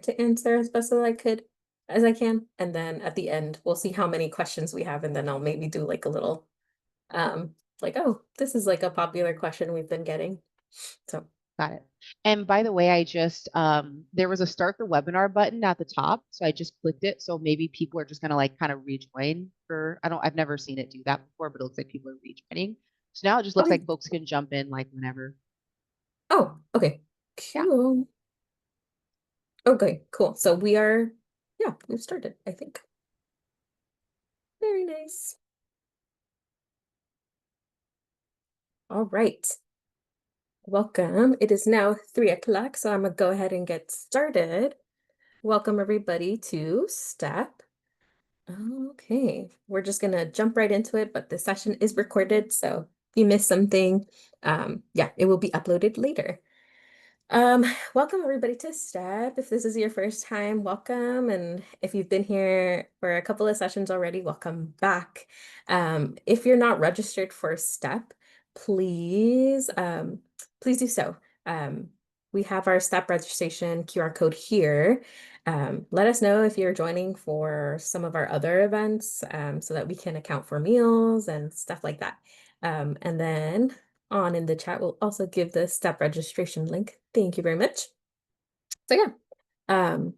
to answer as best as I can. And then at the end, we'll see how many questions we have, and then I'll maybe do like a little like, oh, this is like a popular question we've been getting. So Got it. And by the way, I just there was a start the webinar button at the top, so I just clicked it. So maybe people are just gonna like kind of rejoin for I've never seen it do that before, but it looks like people are rejoining. So now it just looks okay. like folks can jump in like whenever. Oh, okay. Yeah. Cool. Okay, cool. So yeah, we've started, I think. Very nice. All right. Welcome. It is now 3 o'clock, so I'm gonna go ahead and get started. Welcome everybody to STEP. Okay, we're just gonna jump right into it, but the session is recorded, so if you missed something, yeah, it will be uploaded later. Um, Welcome everybody to STEP. If this is your first time, welcome. And if you've been here for a couple of sessions already, welcome back. If you're not registered for STEP, please, please do so. Um, we have our STEP registration QR code here. Let us know if you're joining for some of our other events, so that we can account for meals and stuff like that. And then on in the chat, we'll also give the STEP registration link. Thank you very much. So yeah, um,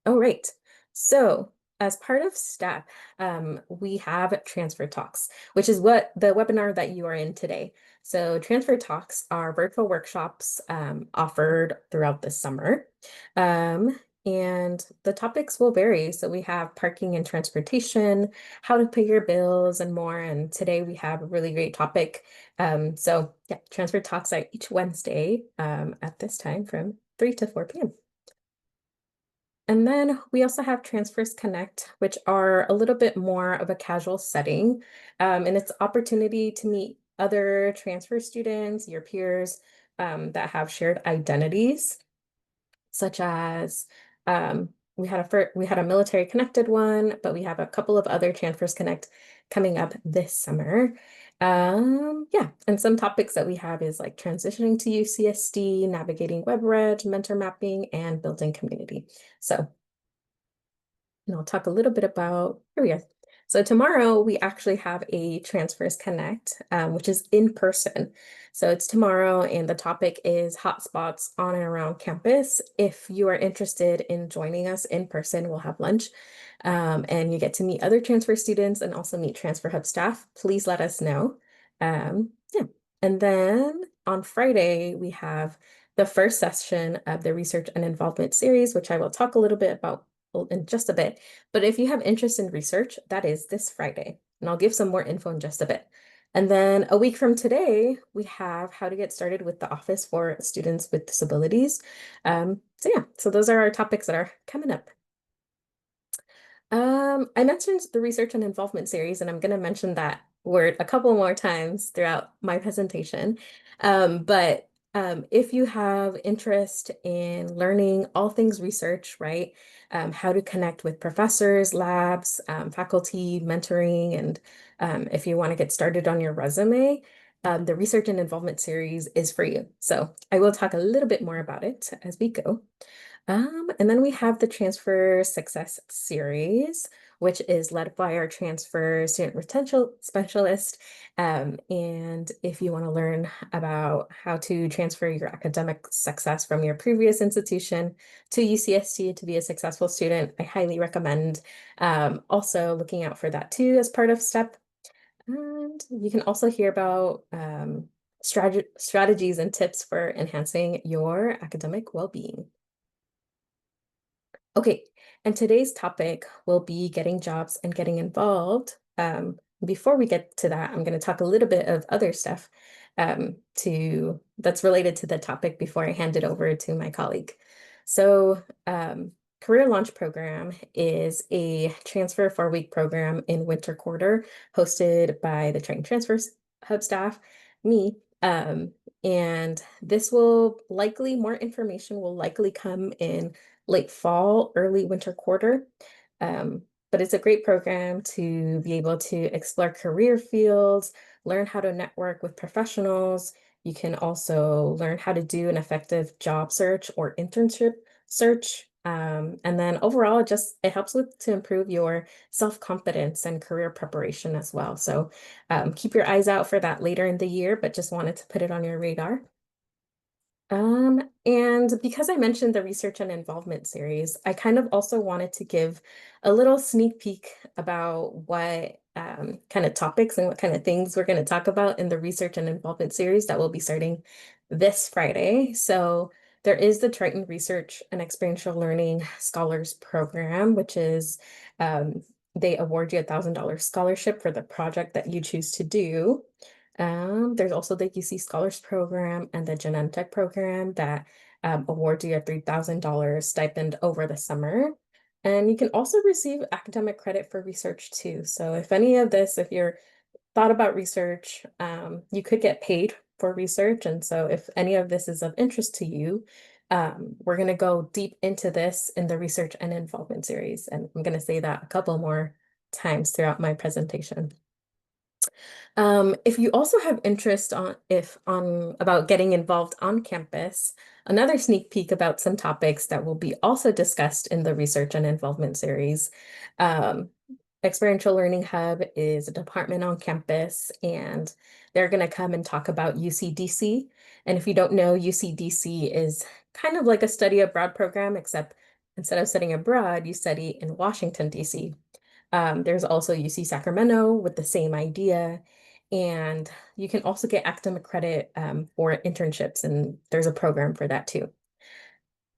all right. So as part of STEP, we have Transfer Talks, which is what the webinar that you are in today. So Transfer Talks are virtual workshops offered throughout the summer. And the topics will vary. So we have parking and transportation, how to pay your bills, and more. And today we have a really great topic. So yeah, Transfer Talks are each Wednesday at this time from 3 to 4 p.m. And then we also have Transfers Connect, which are a little bit more of a casual setting. And it's opportunity to meet other transfer students, your peers, that have shared identities, such as we had a military connected one, but we have a couple of other Transfers Connect coming up this summer. Yeah, and some topics that we have is like transitioning to UCSD, navigating WebReg, mentor mapping, and building community. So, and I'll talk a little bit about, here we are. So tomorrow we actually have a Transfers Connect, which is in person. So it's tomorrow, and the topic is hotspots on and around campus. If you are interested in joining us in person, we'll have lunch, and you get to meet other transfer students and also meet Transfer Hub staff. Please let us know. Yeah. And then on Friday, we have the first session of the Research and Involvement series, which I will talk a little bit about in just a bit. But if you have interest in research, that is this Friday. And I'll give some more info in just a bit. And then a week from today, we have how to get started with the Office for Students with Disabilities. So yeah, so those are our topics that are coming up. I mentioned the Research and Involvement series, and I'm going to mention that word a couple more times throughout my presentation. But if you have interest in learning all things research, right? How to connect with professors, labs, faculty, mentoring, and if you want to get started on your resume, the Research and Involvement series is for you. So I will talk a little bit more about it as we go. And then we have the Transfer Success Series, which is led by our Transfer Student Retention Specialist. And if you want to learn about how to transfer your academic success from your previous institution to UCSD to be a successful student, I highly recommend also looking out for that too as part of STEP. And you can also hear about strategies and tips for enhancing your academic well-being. Okay, and today's topic will be getting jobs and getting involved. Before we get to that, I'm going to talk a little bit of other stuff that's related to the topic before I hand it over to my colleague. So, Career Launch Program is a transfer 4-week program in winter quarter hosted by the Triton Transfer Hub staff, me. And this more information will likely come in late fall, early winter quarter. But it's a great program to be able to explore career fields, learn how to network with professionals. You can also learn how to do an effective job search or internship search. And then overall, it helps with to improve your self-confidence and career preparation as well. So keep your eyes out for that later in the year, but just wanted to put it on your radar. And because I mentioned the research and involvement series, I kind of also wanted to give a little sneak peek about what kind of topics and what kind of things we're going to talk about in the research and involvement series that will be starting this Friday. So there is the Triton Research and Experiential Learning Scholars Program, which is they award you $1,000 scholarship for the project that you choose to do. There's also the UC Scholars Program and the Genentech program that awards you a $3,000 stipend over the summer. And you can also receive academic credit for research too. So if you're thought about research, you could get paid for research. And so if any of this is of interest to you, we're going to go deep into this in the research and involvement series. And I'm going to say that a couple more times throughout my presentation. If you also have interest on about getting involved on campus, another sneak peek about some topics that will be also discussed in the research and involvement series. Um, Experiential Learning Hub is a department on campus, and they're going to come and talk about UCDC. And if you don't know, UCDC is kind of like a study abroad program, except instead of studying abroad, you study in Washington, DC. There's also UC Sacramento with the same idea. And you can also get academic credit for internships, and there's a program for that too.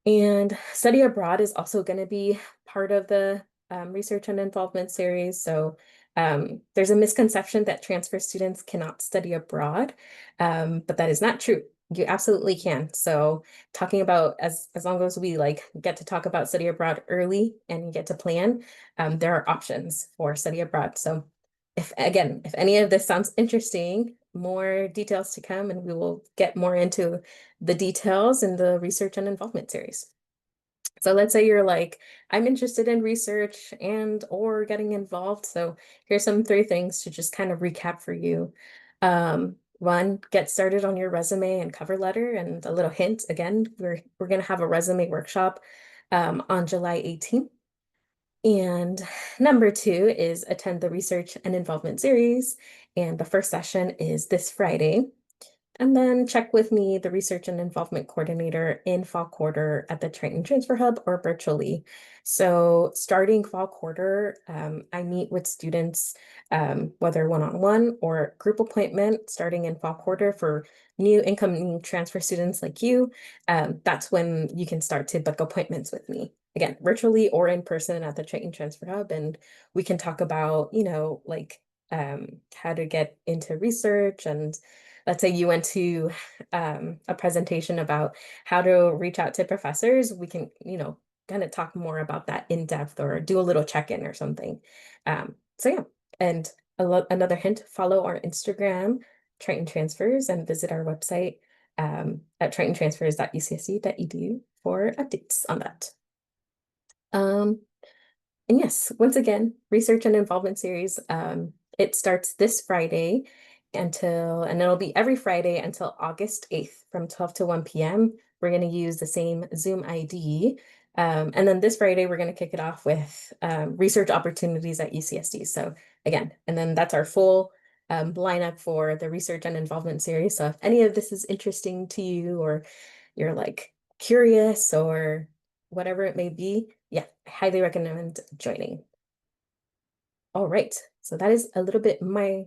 And study abroad is also going to be part of the research and involvement series. So there's a misconception that transfer students cannot study abroad, but that is not true. You absolutely can. So talking about as long as we get to talk about study abroad early and you get to plan, there are options for study abroad. So if any of this sounds interesting, more details to come, and we will get more into the details in the research and involvement series. So let's say you're like, I'm interested in research and or getting involved. So here's some 3 things to just kind of recap for you. One, get started on your resume and cover letter. And a little hint, again, we're gonna have a resume workshop on July 18th. And number 2 is attend the research and involvement series. And the first session is this Friday. And then check with me, the research and involvement coordinator in fall quarter at the Triton Transfer Hub or virtually. So starting fall quarter, I meet with students, whether one-on-one or group appointment, starting in fall quarter for new incoming transfer students like you. That's when you can start to book appointments with me. Again, virtually or in person at the Triton Transfer Hub. And we can talk about, how to get into research. And let's say you went to a presentation about how to reach out to professors, we can, kind of talk more about that in depth or do a little check-in or something. So yeah, and another hint, follow our Instagram, Triton Transfers, and visit our website at tritontransfers.ucsc.edu for updates on that. And yes, once again, research and involvement series, it starts this Friday and it'll be every Friday until August 8th from 12 to 1 p.m. We're going to use the same Zoom ID. And then this Friday, we're going to kick it off with research opportunities at UCSD. So again, and then that's our full lineup for the research and involvement series. So if any of this is interesting to you, or you're like curious or whatever it may be, yeah, I highly recommend joining. All right, so that is a little bit my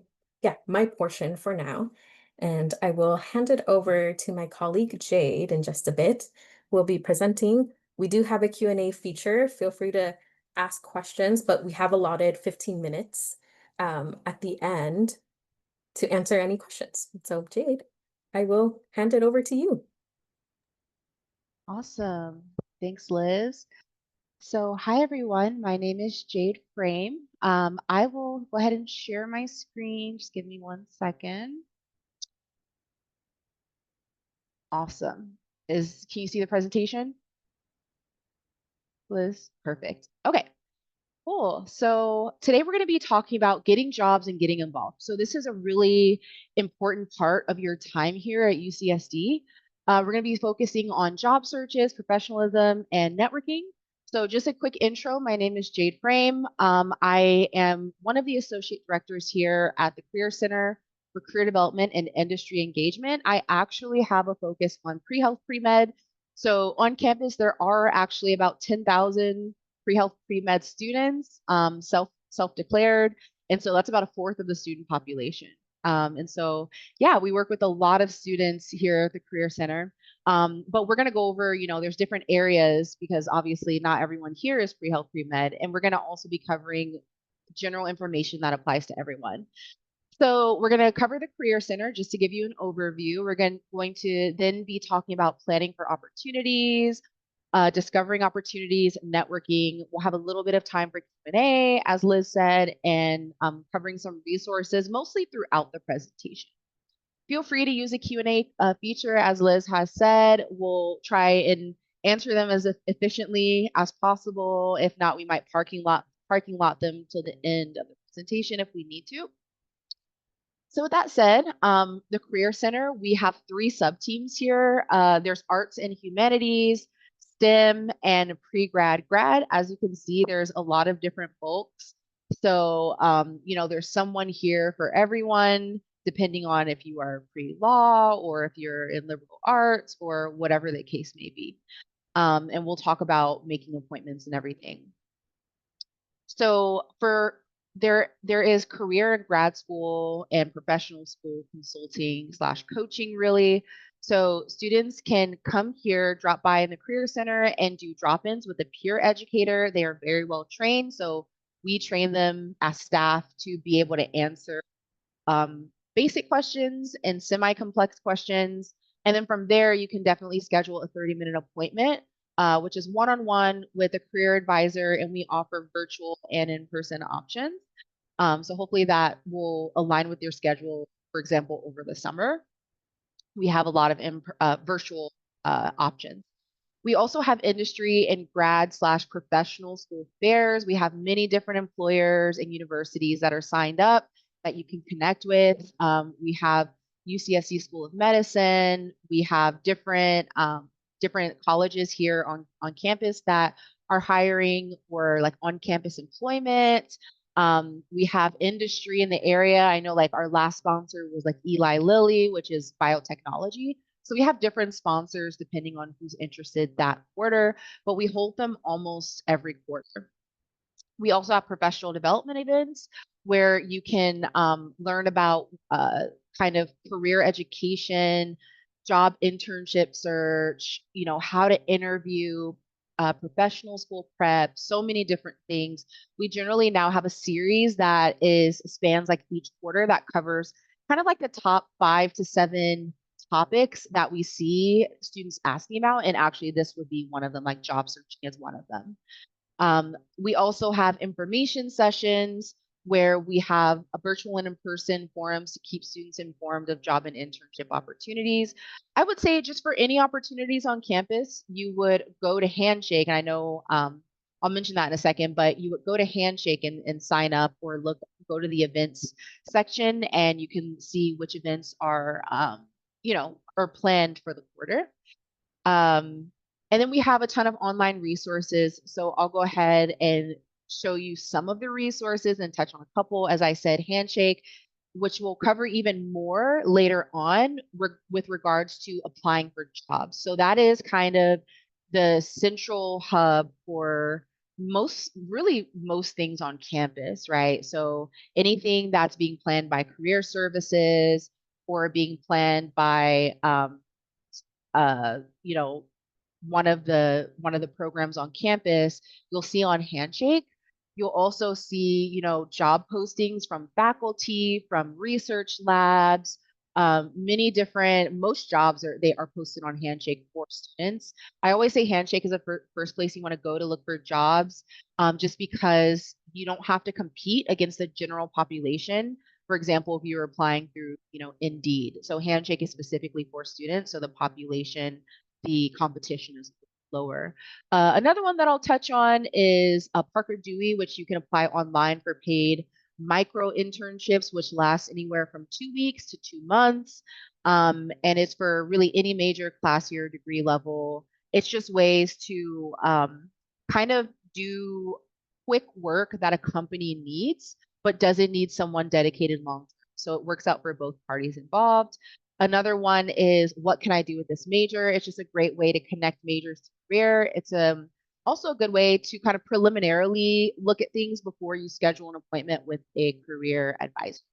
portion for now. And I will hand it over to my colleague Jade in just a bit. We'll be presenting. We do have a Q&A feature. Feel free to ask questions, but we have allotted 15 minutes at the end to answer any questions. So Jade, I will hand it over to you. Awesome. Thanks, Liz. So, hi everyone. My name is Jade Frame. I will go ahead and share my screen. Just give me 1 second. Awesome. Can you see the presentation? Liz? Perfect. Okay. Cool. So today we're going to be talking about getting jobs and getting involved. So this is a really important part of your time here at UCSD. We're going to be focusing on job searches, professionalism, and networking. So just a quick intro. My name is Jade Frame. I am one of the associate directors here at the Career Center for Career Development and Industry Engagement. I actually have a focus on pre-health, pre-med. So on campus, there are actually about 10,000 pre-health, pre-med students, self-declared. And so that's about a fourth of the student population. And so, yeah, we work with a lot of students here at the Career Center. But we're going to go over, there's different areas because obviously not everyone here is pre-health, pre-med, and we're going to also be covering general information that applies to everyone. So we're going to cover the Career Center just to give you an overview. We're going to then be talking about planning for opportunities, discovering opportunities, networking. We'll have a little bit of time for Q&A, as Liz said, and covering some resources, mostly throughout the presentation. Feel free to use a Q&A feature, as Liz has said. We'll try and answer them as efficiently as possible. If not, we might parking lot them till the end of the presentation if we need to. So with that said, the Career Center, we have 3 sub-teams here. There's Arts and Humanities, STEM, and pre-grad, grad. As you can see, there's a lot of different folks. So, there's someone here for everyone, depending on if you are pre-law or if you're in liberal arts or whatever the case may be. And we'll talk about making appointments and everything. So there is career and grad school and professional school consulting / coaching, really. So students can come here, drop by in the Career Center and do drop-ins with a peer educator. They are very well trained. So we train them as staff to be able to answer basic questions and semi-complex questions. And then from there, you can definitely schedule a 30-minute appointment, which is one-on-one with a career advisor, and we offer virtual and in-person options. So hopefully that will align with your schedule, for example, over the summer. We have a lot of virtual options. We also have industry and grad / professional school fairs. We have many different employers and universities that are signed up that you can connect with. We have UCSC School of Medicine. We have different colleges here on campus that are hiring for like on-campus employment. We have industry in the area. I know like our last sponsor was like Eli Lilly, which is biotechnology. So we have different sponsors depending on who's interested that quarter, but we hold them almost every quarter. We also have professional development events where you can learn about kind of career education, job internship search, how to interview, professional school prep, so many different things. We generally now have a series that spans like each quarter that covers kind of like the top 5 to 7 topics that we see students asking about. And actually this would be one of them, like job searching is one of them. We also have information sessions where we have a virtual and in-person forums to keep students informed of job and internship opportunities. I would say just for any opportunities on campus, you would go to Handshake. And I know I'll mention that in a second, but you would go to Handshake and sign up or go to the events section and you can see which events are planned for the quarter. And then we have a ton of online resources. So I'll go ahead and show you some of the resources and touch on a couple. As I said, Handshake, which we'll cover even more later on with regards to applying for jobs. So that is kind of the central hub for most things on campus, right? So anything that's being planned by career services or being planned by one of the programs on campus, you'll see on Handshake. You'll also see, job postings from faculty, from research labs, most jobs are posted on Handshake for students. I always say Handshake is the first place you want to go to look for jobs, just because you don't have to compete against the general population. For example, if you're applying through, Indeed. So Handshake is specifically for students, so the competition is lower. Another one that I'll touch on is Parker Dewey, which you can apply online for paid micro internships, which last anywhere from 2 weeks to 2 months. And it's for really any major class year degree level. It's just ways to kind of do quick work that a company needs, but doesn't need someone dedicated long term. So it works out for both parties involved. Another one is what can I do with this major? It's just a great way to connect majors to career. It's also a good way to kind of preliminarily look at things before you schedule an appointment with a career advisor.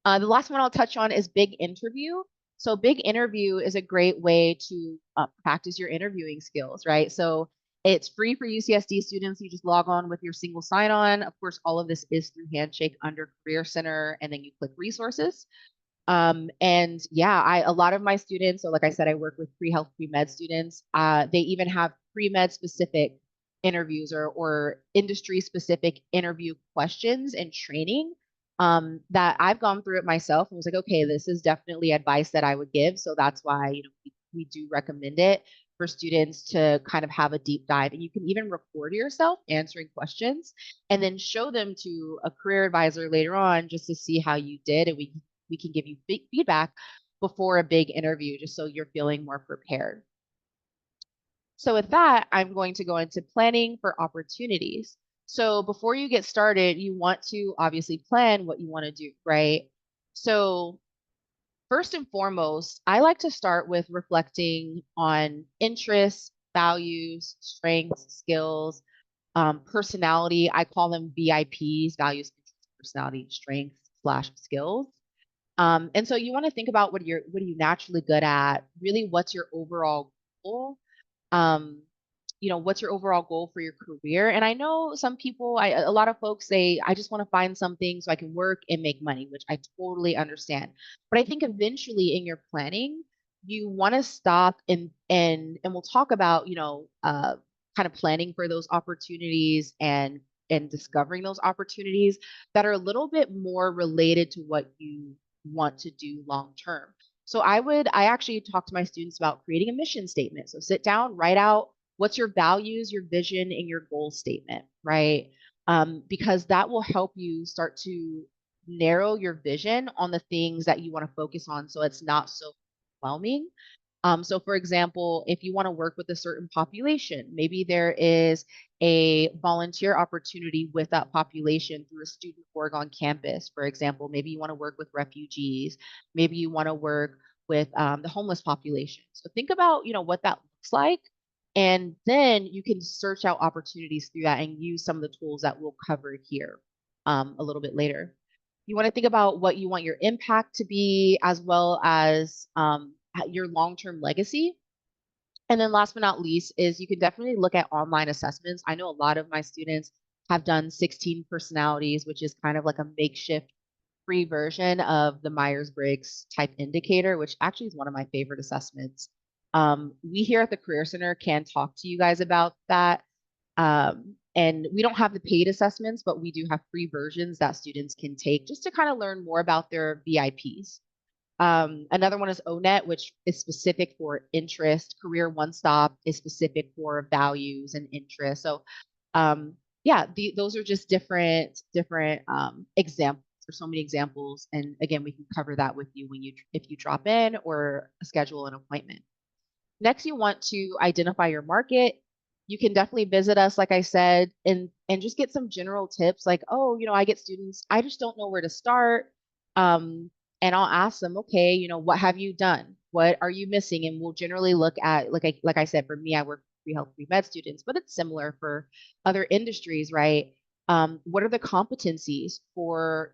The last one I'll touch on is big interview. So big interview is a great way to practice your interviewing skills, right? So it's free for UCSD students. You just log on with your single sign-on. Of course, all of this is through Handshake under Career Center, and then you click resources. And yeah, a lot of my students, so like I said, I work with pre-health, pre-med students. They even have pre-med specific interviews or industry specific interview questions and training that I've gone through it myself and was like, okay, this is definitely advice that I would give. So that's why, we do recommend it for students to kind of have a deep dive. And you can even record yourself answering questions and then show them to a career advisor later on just to see how you did. And we can give you feedback before a big interview, just so you're feeling more prepared. So with that, I'm going to go into planning for opportunities. So before you get started, you want to obviously plan what you want to do, right? So first and foremost, I like to start with reflecting on interests, values, strengths, skills, personality. I call them VIPs, values, interests, personality, strengths slash skills. And so you want to think about what are you naturally good at? Really, what's your overall goal? Um, what's your overall goal for your career? And I know some people, a lot of folks say, I just want to find something so I can work and make money, which I totally understand. But I think eventually in your planning, you want to stop and we'll talk about, kind of planning for those opportunities and discovering those opportunities that are a little bit more related to what you want to do long term. So I actually talk to my students about creating a mission statement. So sit down, write out what's your values, your vision, and your goal statement, right? Because that will help you start to narrow your vision on the things that you want to focus on so it's not so overwhelming. So for example, if you want to work with a certain population, maybe there is a volunteer opportunity with that population through a student org on campus. For example, maybe you want to work with refugees, maybe you want to work with the homeless population. So think about, what that looks like. And then you can search out opportunities through that and use some of the tools that we'll cover here a little bit later. You want to think about what you want your impact to be, as well as your long-term legacy. And then last but not least is you can definitely look at online assessments. I know a lot of my students have done 16 personalities, which is kind of like a makeshift free version of the Myers-Briggs type indicator, which actually is one of my favorite assessments. We here at the Career Center can talk to you guys about that. And we don't have the paid assessments, but we do have free versions that students can take just to kind of learn more about their VIPs. Another one is ONET, which is specific for interest. Career One Stop is specific for values and interests. So, yeah, those are just different examples. There's so many examples, and again, we can cover that with you if you drop in or schedule an appointment. Next, you want to identify your market. You can definitely visit us, like I said, and just get some general tips like, oh, I get students, I just don't know where to start. And I'll ask them, okay, what have you done? What are you missing? And we'll generally look at, like I said, for me, I work with pre-health, pre-med students, but it's similar for other industries, right? What are the competencies for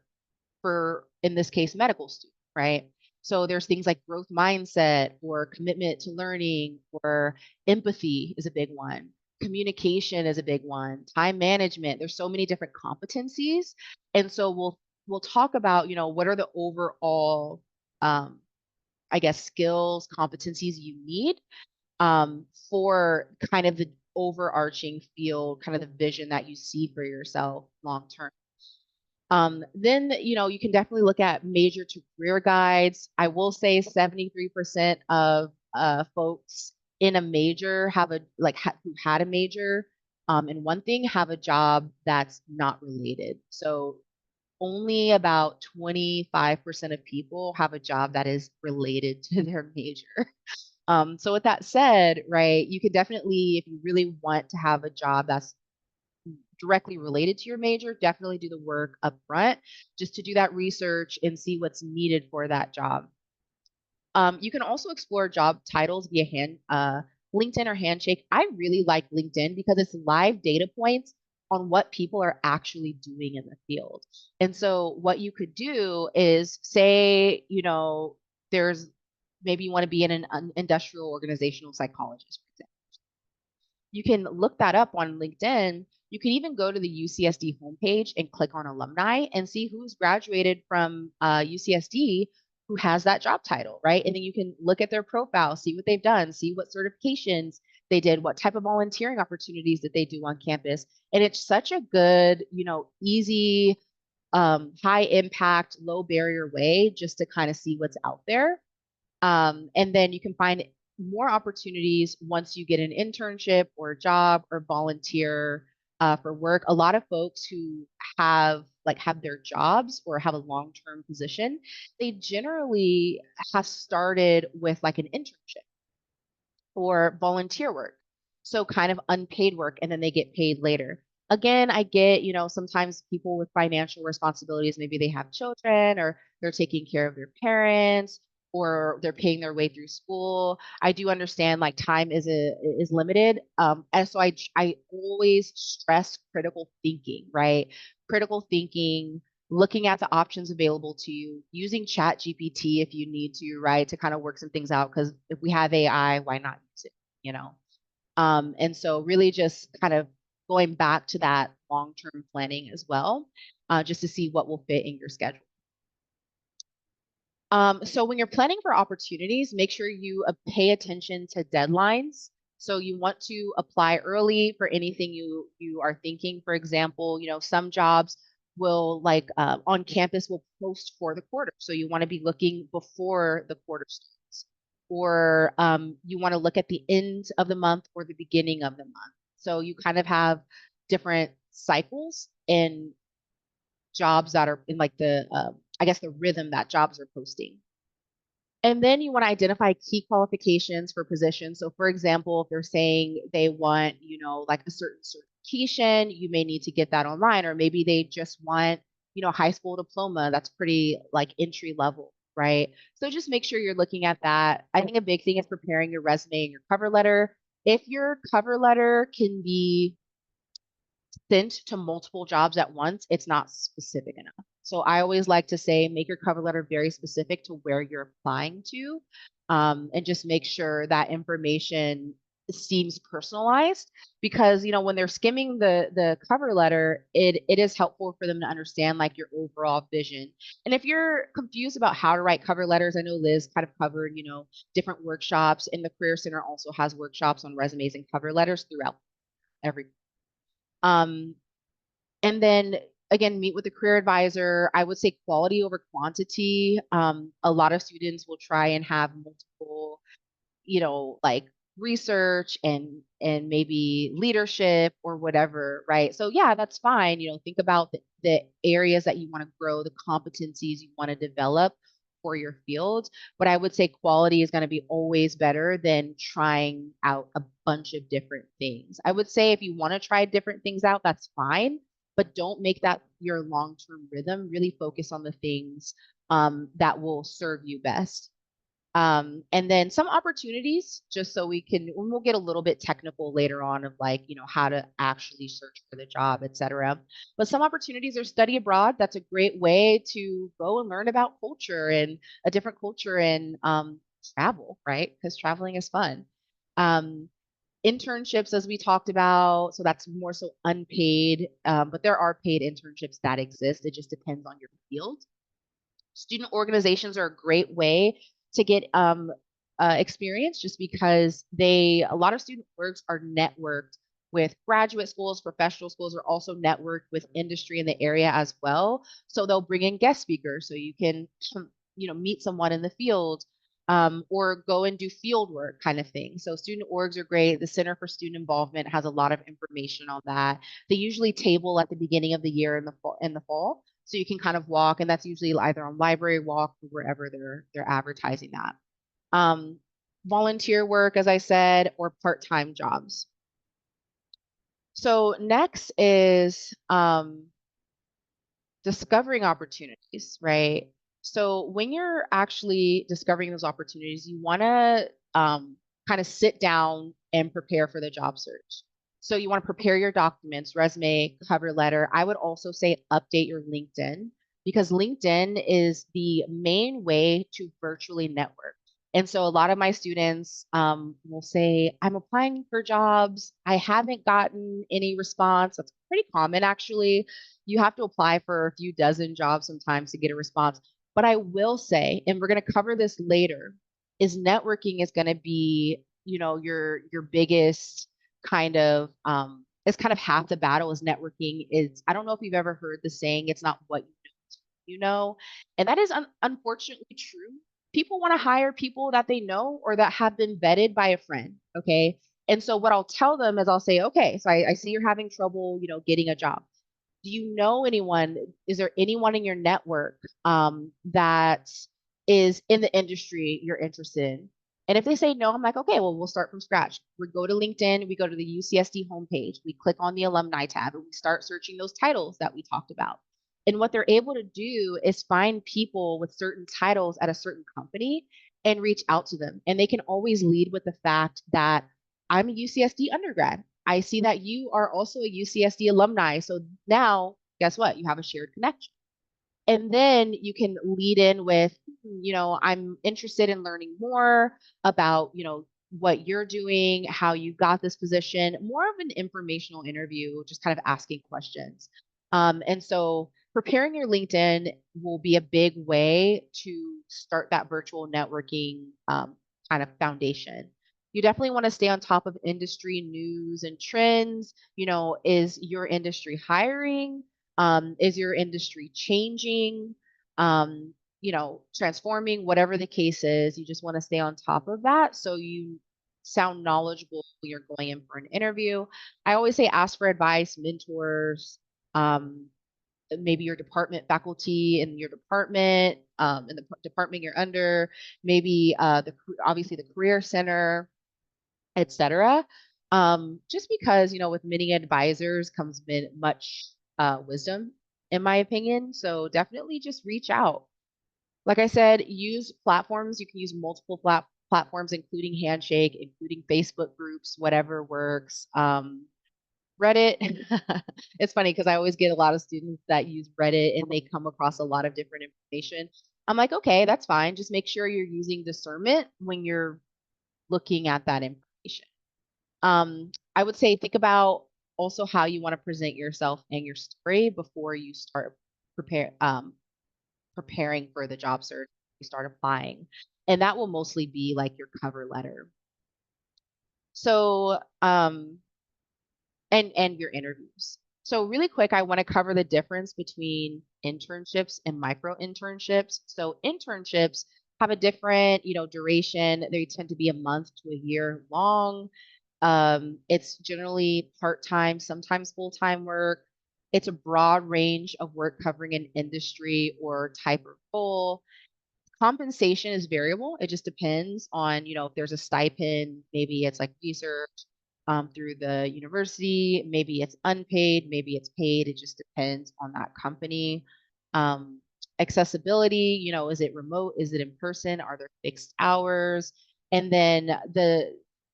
in this case, medical students, right? So there's things like growth mindset or commitment to learning, or empathy is a big one. Communication is a big one. Time management. There's so many different competencies. And so we'll talk about, what are the overall I guess skills, competencies you need for kind of the overarching field, kind of the vision that you see for yourself long term. Then, you can definitely look at major to career guides. I will say 73% of folks in a major have who had a major in one thing have a job that's not related. So only about 25% of people have a job that is related to their major. So with that said, right, you could definitely, if you really want to have a job that's directly related to your major, definitely do the work up front just to do that research and see what's needed for that job. You can also explore job titles via LinkedIn or Handshake. I really like LinkedIn because it's live data points on what people are actually doing in the field. And so what you could do is say, there's maybe you want to be in an industrial organizational psychologist, for example. You can look that up on LinkedIn. You can even go to the UCSD homepage and click on alumni and see who's graduated from UCSD who has that job title, right? And then you can look at their profile, see what they've done, see what certifications they did, what type of volunteering opportunities that they do on campus. And it's such a good, easy, high impact, low barrier way just to kind of see what's out there. And then you can find more opportunities once you get an internship or a job or volunteer for work. A lot of folks who have their jobs or have a long-term position, they generally have started with like an internship or volunteer work. So kind of unpaid work, and then they get paid later. Again, I get, sometimes people with financial responsibilities, maybe they have children or they're taking care of their parents or they're paying their way through school. I do understand like time is limited. And so I always stress critical thinking, right? Critical thinking, looking at the options available to you, using Chat GPT if you need to, right, to kind of work some things out. Because if we have AI, why not use it, you know? And so really just kind of going back to that long-term planning as well, just to see what will fit in your schedule. So when you're planning for opportunities, make sure you pay attention to deadlines. So you want to apply early for anything you are thinking. For example, some jobs will like on campus will post for the quarter. So you want to be looking before the quarter starts, or you want to look at the end of the month or the beginning of the month. So you kind of have different cycles and jobs that are in like I guess the rhythm that jobs are posting. And then you want to identify key qualifications for positions. So for example, if they're saying they want, like a certain certification, you may need to get that online, or maybe they just want, high school diploma. That's pretty like entry level, right? So just make sure you're looking at that. I think a big thing is preparing your resume and your cover letter. If your cover letter can be sent to multiple jobs at once, it's not specific enough. So I always like to say, make your cover letter very specific to where you're applying to, and just make sure that information seems personalized because when they're skimming the cover letter, it is helpful for them to understand like your overall vision. And if you're confused about how to write cover letters, I know Liz kind of covered different workshops, and the Career Center also has workshops on resumes and cover letters throughout every um, and then again, meet with a career advisor. I would say quality over quantity. A lot of students will try and have multiple, like research and maybe leadership or whatever, right? So yeah, that's fine. Think about the areas that you want to grow, the competencies you want to develop for your field. But I would say quality is going to be always better than trying out a bunch of different things. I would say if you want to try different things out, that's fine, but don't make that your long-term rhythm. Really focus on the things that will serve you best. And then some opportunities, just so we'll get a little bit technical later on of like, how to actually search for the job, et cetera. But some opportunities are study abroad. That's a great way to go and learn about culture and a different culture and travel, right? Because traveling is fun. Um, Internships, as we talked about, so that's more so unpaid, but there are paid internships that exist. It just depends on your field. Student organizations are a great way to get experience just because a lot of student orgs are networked with graduate schools, professional schools are also networked with industry in the area as well. So they'll bring in guest speakers so you can, meet someone in the field, or go and do field work kind of thing. So student orgs are great. The Center for Student Involvement has a lot of information on that. They usually table at the beginning of the year in the fall. So you can kind of walk, and that's usually either on Library Walk or wherever they're advertising that. Um, volunteer work, as I said, or part-time jobs. So next is discovering opportunities, right? So when you're actually discovering those opportunities, you want to kind of sit down and prepare for the job search. So you want to prepare your documents, resume, cover letter. I would also say update your LinkedIn because LinkedIn is the main way to virtually network. And so a lot of my students will say, I'm applying for jobs. I haven't gotten any response. That's pretty common, actually. You have to apply for a few dozen jobs sometimes to get a response. But I will say, and we're going to cover this later, is networking is going to be, your biggest kind of it's kind of half the battle is networking is I don't know if you've ever heard the saying, it's not what you know, and that is unfortunately true. People want to hire people that they know or that have been vetted by a friend. Okay. And so what I'll tell them is I'll say, okay, so I see you're having trouble, getting a job. Do you know anyone? Is there anyone in your network that is in the industry you're interested in? And if they say no, I'm like, okay, well, we'll start from scratch. We go to LinkedIn, we go to the UCSD homepage, we click on the alumni tab, and we start searching those titles that we talked about. And what they're able to do is find people with certain titles at a certain company and reach out to them. And they can always lead with the fact that I'm a UCSD undergrad. I see that you are also a UCSD alumni. So now, guess what? You have a shared connection. And then you can lead in with, I'm interested in learning more about, what you're doing, how you got this position, more of an informational interview, just kind of asking questions. And so preparing your LinkedIn will be a big way to start that virtual networking kind of foundation. You definitely want to stay on top of industry news and trends. Is your industry hiring? Is your industry changing? Transforming, whatever the case is, you just want to stay on top of that so you sound knowledgeable when you're going in for an interview. I always say ask for advice, mentors, um, maybe your department faculty in your department, in the department you're under, maybe obviously the career center, etc. Just because, with many advisors comes much wisdom, in my opinion. So definitely just reach out. Like I said, use platforms. You can use multiple platforms, including Handshake, including Facebook groups, whatever works. Reddit. It's funny because I always get a lot of students that use Reddit and they come across a lot of different information. I'm like, okay, that's fine. Just make sure you're using discernment when you're looking at that information. I would say think about also how you want to present yourself and your story before you start preparing for the job search, you start applying. And that will mostly be like your cover letter. So, and your interviews. So really quick, I want to cover the difference between internships and micro internships. So internships have a different, duration. They tend to be a month to a year long. It's generally part-time, sometimes full-time work. It's a broad range of work covering an industry or type of role. Compensation is variable. It just depends on, if there's a stipend, maybe it's like research through the university, maybe it's unpaid, maybe it's paid. It just depends on that company. Um, Accessibility, is it remote? Is it in person? Are there fixed hours? And then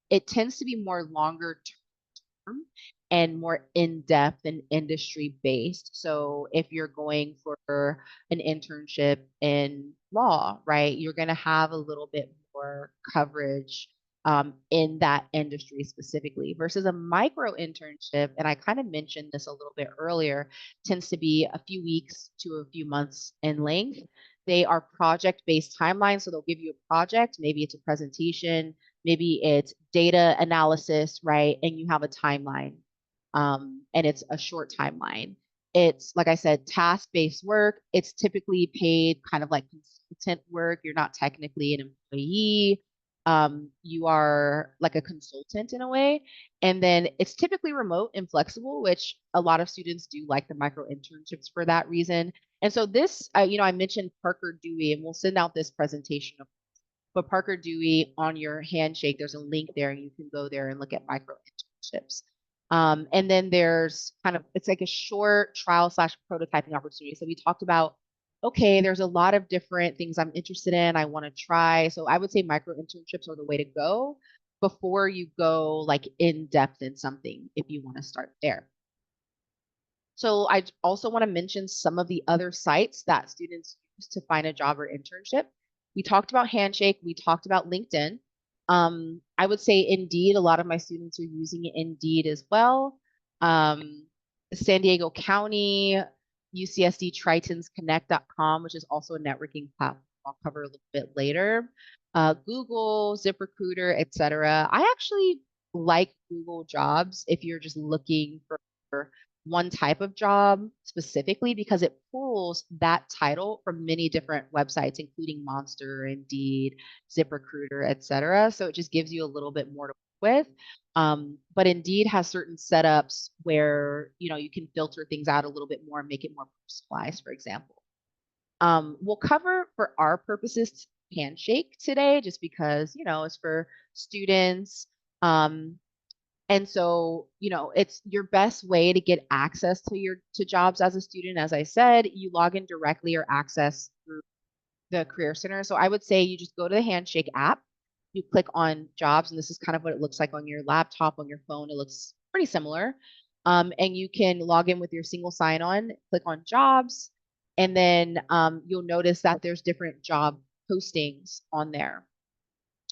it tends to be more longer term and more in-depth and industry based. So if you're going for an internship in law, right, you're going to have a little bit more coverage in that industry specifically versus a micro internship. And I kind of mentioned this a little bit earlier, tends to be a few weeks to a few months in length. They are project based timelines. So they'll give you a project, maybe it's a presentation, maybe it's data analysis, right? And you have a timeline, and it's a short timeline. It's, like I said, task based work. It's typically paid kind of like consultant work. You're not technically an employee. You are like a consultant in a way. And then it's typically remote and flexible, which a lot of students do like the micro internships for that reason. And so this, I mentioned Parker Dewey, and we'll send out this presentation But Parker Dewey, on your handshake, there's a link there and you can go there and look at micro internships. And then there's kind of, it's like a short trial slash prototyping opportunity. So we talked about, okay, there's a lot of different things I'm interested in, I want to try. So I would say micro internships are the way to go before you go like in depth in something if you want to start there. So I also want to mention some of the other sites that students use to find a job or internship. We talked about Handshake, we talked about LinkedIn. I would say Indeed, a lot of my students are using Indeed as well. San Diego County, UCSD TritonsConnect.com, which is also a networking platform I'll cover a little bit later. Google, ZipRecruiter, etc. I actually like Google Jobs if you're just looking for one type of job specifically because it pulls that title from many different websites, including Monster, Indeed, ZipRecruiter, etc. So it just gives you a little bit more to work with. But Indeed has certain setups where you can filter things out a little bit more and make it more personalized, for example. We'll cover for our purposes Handshake today, just because it's for students. And so, it's your best way to get access to jobs as a student. As I said, you log in directly or access through the Career Center. So I would say you just go to the Handshake app, you click on jobs, and this is kind of what it looks like on your laptop, on your phone. It looks pretty similar. And you can log in with your single sign-on, click on jobs, and then you'll notice that there's different job postings on there.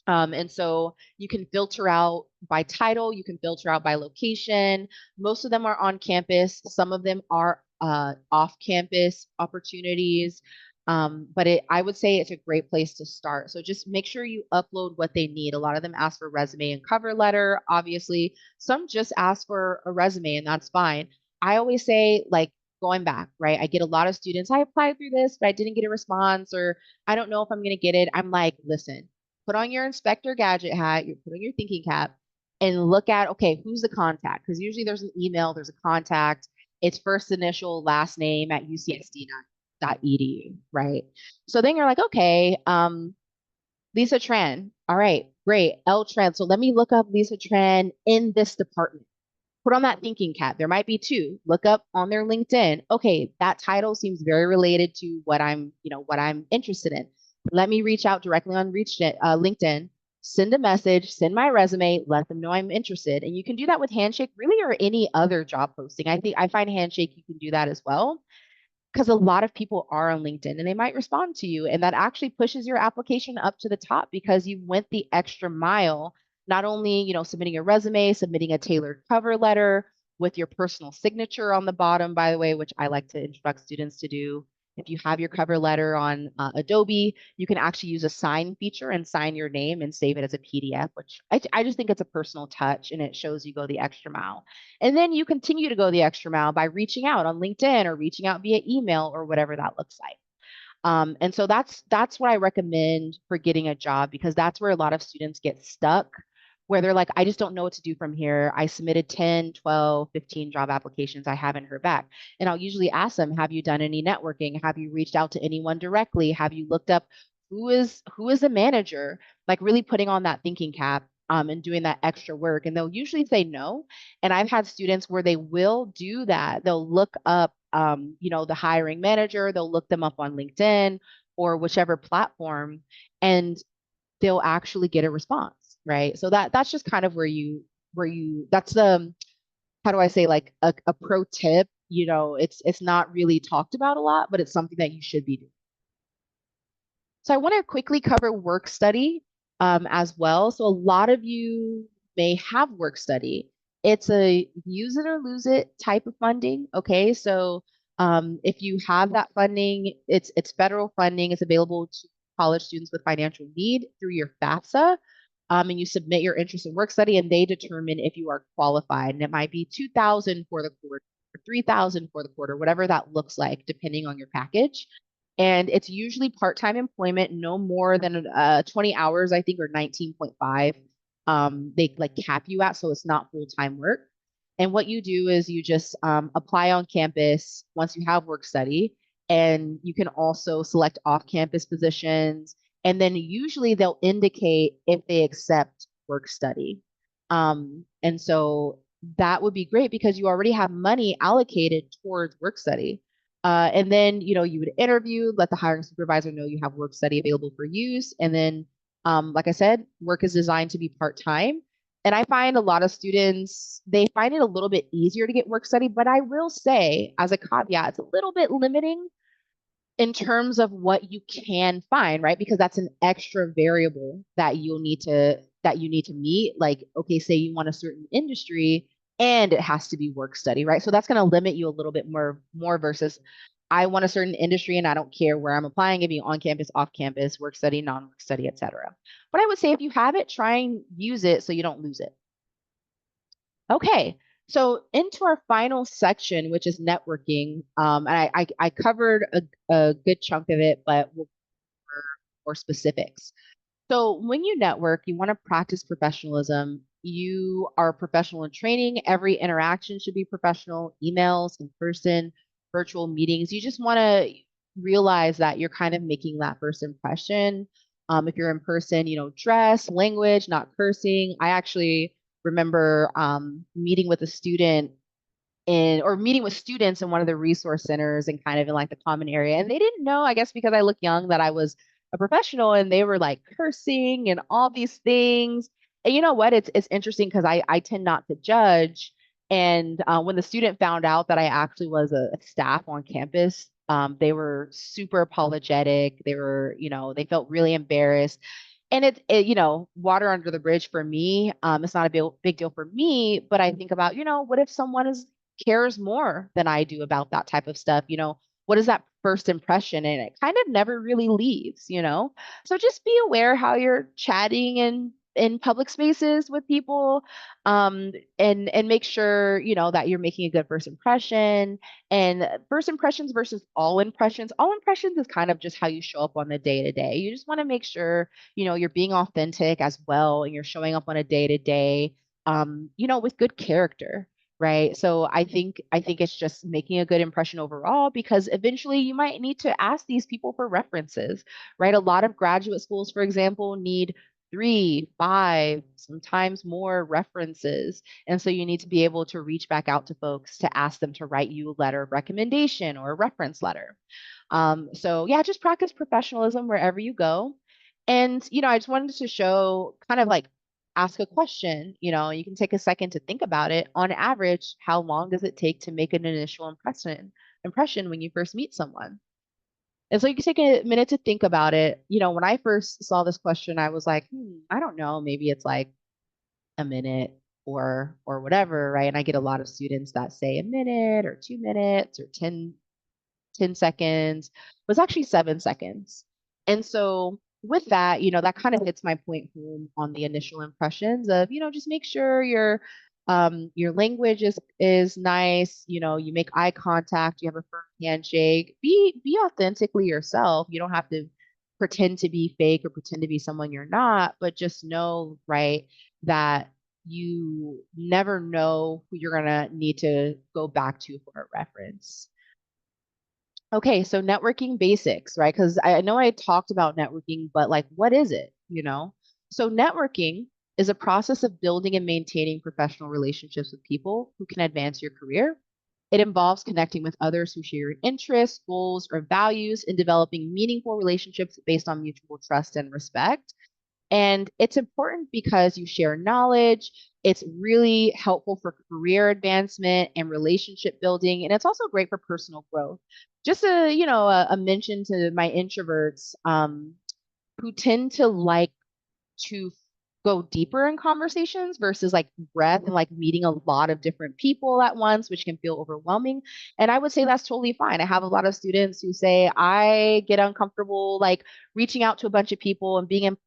And so you can filter out by title, you can filter out by location. Most of them are on campus. Some of them are off-campus opportunities. But I would say it's a great place to start. So just make sure you upload what they need. A lot of them ask for resume and cover letter, obviously. Some just ask for a resume, and that's fine. I always say, like, going back, right? I get a lot of students, I applied through this, but I didn't get a response, or I don't know if I'm going to get it. I'm like, listen, put on your Inspector Gadget hat, you put on your thinking cap, and look at, okay, who's the contact? Because usually there's an email, there's a contact. It's first initial, last name at ucsd.edu, right? So then you're like, okay, Lisa Tran. All right, great. L Tran. So let me look up Lisa Tran in this department. Put on that thinking cap. There might be two. Look up on their LinkedIn. Okay, that title seems very related to what I'm interested in. Let me reach out directly on LinkedIn, send a message, send my resume, let them know I'm interested. And you can do that with Handshake, really, or any other job posting. I find Handshake, you can do that as well, because a lot of people are on LinkedIn and they might respond to you. And that actually pushes your application up to the top because you went the extra mile, not only, submitting your resume, submitting a tailored cover letter with your personal signature on the bottom, by the way, which I like to instruct students to do. If you have your cover letter on Adobe, you can actually use a sign feature and sign your name and save it as a PDF, which I just think it's a personal touch and it shows you go the extra mile. And then you continue to go the extra mile by reaching out on LinkedIn or reaching out via email or whatever that looks like. And so that's what I recommend for getting a job, because that's where a lot of students get stuck, where they're like, I just don't know what to do from here. I submitted 10, 12, 15 job applications. I haven't heard back. And I'll usually ask them, have you done any networking? Have you reached out to anyone directly? Have you looked up who is a manager? Like really putting on that thinking cap and doing that extra work. And they'll usually say no. And I've had students where they will do that. They'll look up the hiring manager, they'll look them up on LinkedIn or whichever platform, and they'll actually get a response, right? So that's just kind of where you that's the, how do I say, like a pro tip. It's not really talked about a lot, but it's something that you should be doing. So I want to quickly cover work study as well. So a lot of you may have work study. It's a use it or lose it type of funding. Okay, so if you have that funding, it's federal funding. It's available to college students with financial need through your FAFSA. And you submit your interest in work study, and they determine if you are qualified. And it might be 2,000 for the quarter, or 3,000 for the quarter, whatever that looks like, depending on your package. And it's usually part-time employment, no more than 20 hours, I think, or 19.5. They like cap you at, so it's not full-time work. And what you do is you just apply on campus once you have work study, and you can also select off-campus positions, And then usually they'll indicate if they accept work study. And so that would be great because you already have money allocated towards work study. And then, you would interview, let the hiring supervisor know you have work study available for use. And then, like I said, work is designed to be part-time. And I find a lot of students, they find it a little bit easier to get work study, but I will say, as a caveat, it's a little bit limiting in terms of what you can find, right? Because that's an extra variable that you need to meet. Like, okay, say you want a certain industry and it has to be work study, right? So that's going to limit you a little bit more versus I want a certain industry and I don't care where I'm applying it, be on campus, off campus, work study, non-work study, etc. But I would say if you have it, try and use it so you don't lose it. Okay, so into our final section, which is networking, and I covered a good chunk of it, but we'll cover more specifics. So when you network, you want to practice professionalism. You are a professional in training. Every interaction should be professional, emails, in person, virtual meetings. You just want to realize that you're kind of making that first impression. If you're in person, dress, language, not cursing. I actually remember meeting with a student or meeting with students in one of the resource centers and kind of in like the common area. And they didn't know, I guess because I look young, that I was a professional and they were like cursing and all these things. And you know what? It's interesting because I tend not to judge. And when the student found out that I actually was a staff on campus, they were super apologetic. They felt really embarrassed. And water under the bridge for me. It's not a big deal for me, but I think about, what if someone cares more than I do about that type of stuff? What is that first impression? And it kind of never really leaves. So just be aware how you're chatting in public spaces with people, and make sure, that you're making a good first impression. And first impressions versus all impressions. All impressions is kind of just how you show up on the day to day. You just want to make sure, you're being authentic as well, and you're showing up on a day to day, with good character. Right. So I think it's just making a good impression overall because eventually you might need to ask these people for references, right? A lot of graduate schools, for example, need 3, 5, sometimes more references. And so you need to be able to reach back out to folks to ask them to write you a letter of recommendation or a reference letter. So yeah, just practice professionalism wherever you go. And, I just wanted to show kind of like ask a question. You can take a second to think about it. On average, how long does it take to make an initial impression when you first meet someone? And so you can take a minute to think about it. When I first saw this question, I was like, I don't know, maybe it's like a minute or whatever, right? And I get a lot of students that say a minute or 2 minutes or 10 seconds. It was actually 7 seconds. And so with that, that kind of hits my point home on the initial impressions of, just make sure your language is nice, you make eye contact, you have a firm handshake, be authentically yourself. You don't have to pretend to be fake or pretend to be someone you're not, but just know, right, that you never know who you're gonna need to go back to for a reference. Okay, so networking basics, right? Because I know I talked about networking, but like, what is it? So networking is a process of building and maintaining professional relationships with people who can advance your career. It involves connecting with others who share your interests, goals, or values and developing meaningful relationships based on mutual trust and respect. And it's important because you share knowledge. It's really helpful for career advancement and relationship building. And it's also great for personal growth. Just a mention to my introverts, who tend to like to go deeper in conversations versus like breadth and like meeting a lot of different people at once, which can feel overwhelming. And I would say that's totally fine. I have a lot of students who say I get uncomfortable like reaching out to a bunch of people and being in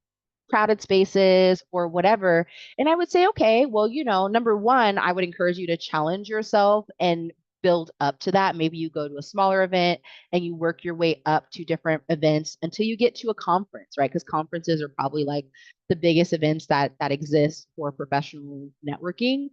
crowded spaces or whatever. And I would say, okay, well, number one, I would encourage you to challenge yourself and build up to that. Maybe you go to a smaller event and you work your way up to different events until you get to a conference, right? Because conferences are probably like the biggest events that exist for professional networking.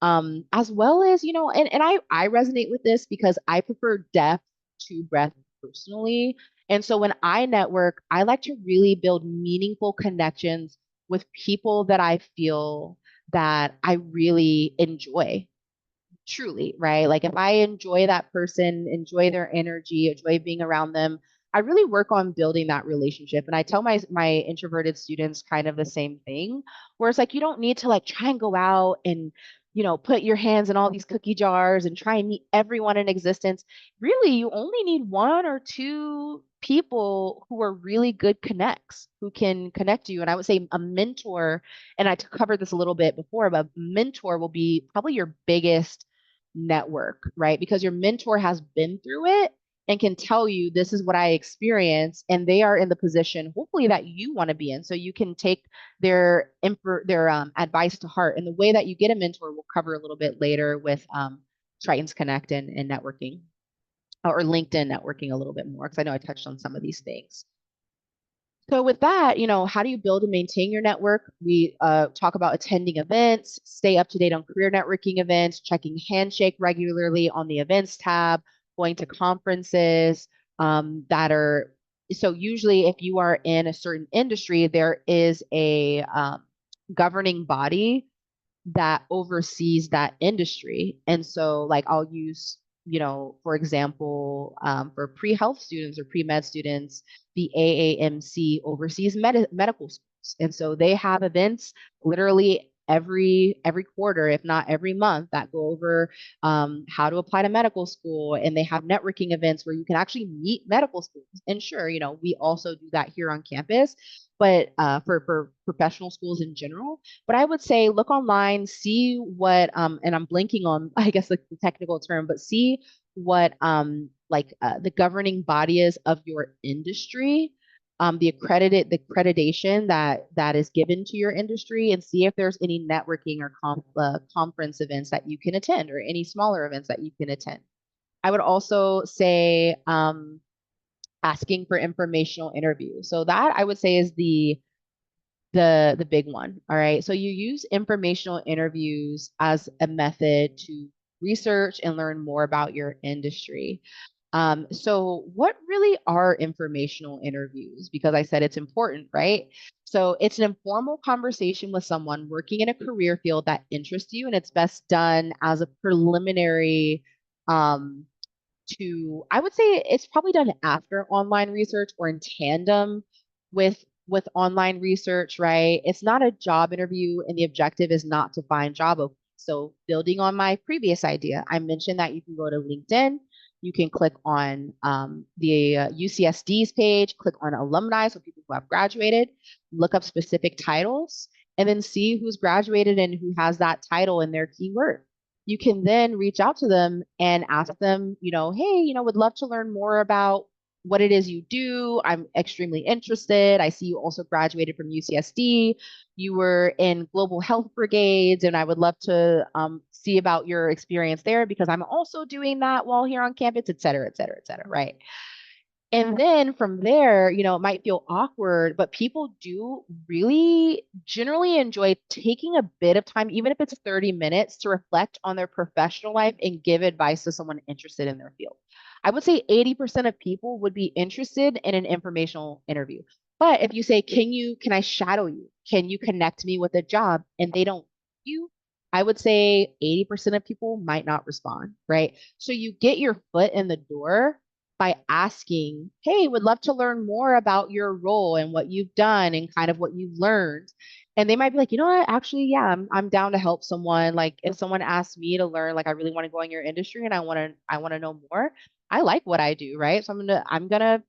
As well as, and I resonate with this because I prefer depth to breadth personally. And so when I network, I like to really build meaningful connections with people that I feel that I really enjoy truly, right? Like if I enjoy that person, enjoy their energy, enjoy being around them, I really work on building that relationship. And I tell my introverted students kind of the same thing, where it's like you don't need to like try and go out and put your hands in all these cookie jars and try and meet everyone in existence. Really, you only need one or two people who are really good connects, who can connect you. And I would say a mentor, and I covered this a little bit before, but a mentor will be probably your biggest network, right? Because your mentor has been through it and can tell you this is what I experienced, and they are in the position hopefully that you want to be in, so you can take their advice to heart. And the way that you get a mentor we'll cover a little bit later with Triton's Connect and networking, or LinkedIn networking a little bit more, because I know I touched on some of these things. So with that, how do you build and maintain your network? We talk about attending events, stay up to date on career networking events, checking Handshake regularly on the events tab, going to conferences that are, so usually if you are in a certain industry, there is a governing body that oversees that industry. And so like I'll use, for example, for pre-health students or pre-med students, the AAMC oversees medical schools. And so they have events literally every quarter, if not every month, that go over how to apply to medical school. And they have networking events where you can actually meet medical schools. And sure, we also do that here on campus, but for professional schools in general. But I would say look online, see what, and I'm blanking on, I guess, like the technical term, but see what the governing body is of your industry, the accreditation that is given to your industry, and see if there's any networking or conference events that you can attend, or any smaller events that you can attend. I would also say asking for informational interviews. So that I would say is the big one. All right. So you use informational interviews as a method to research and learn more about your industry. So what really are informational interviews? Because I said it's important, right? So it's an informal conversation with someone working in a career field that interests you, and it's best done as a preliminary um, I would say it's probably done after online research or in tandem with online research, right? It's not a job interview, and the objective is not to find job openings. So building on my previous idea, I mentioned that you can go to LinkedIn, you can click on the UCSD's page, click on alumni, so people who have graduated, look up specific titles, and then see who's graduated and who has that title in their keyword. You can then reach out to them and ask them, hey, would love to learn more about what it is you do. I'm extremely interested. I see you also graduated from UCSD. You were in global health brigades, and I would love to see about your experience there, because I'm also doing that while here on campus, et cetera, et cetera, et cetera, right? And then from there, it might feel awkward, but people do really generally enjoy taking a bit of time, even if it's 30 minutes, to reflect on their professional life and give advice to someone interested in their field. I would say 80% of people would be interested in an informational interview. But if you say, can I shadow you? Can you connect me with a job? And they don't you, I would say 80% of people might not respond, right? So you get your foot in the door by asking, hey, would love to learn more about your role and what you've done and kind of what you've learned. And they might be like, you know what, actually, yeah, I'm down to help someone. Like if someone asks me to learn, like I really want to go in your industry and I want to know more. I like what I do, right? So I'm gonna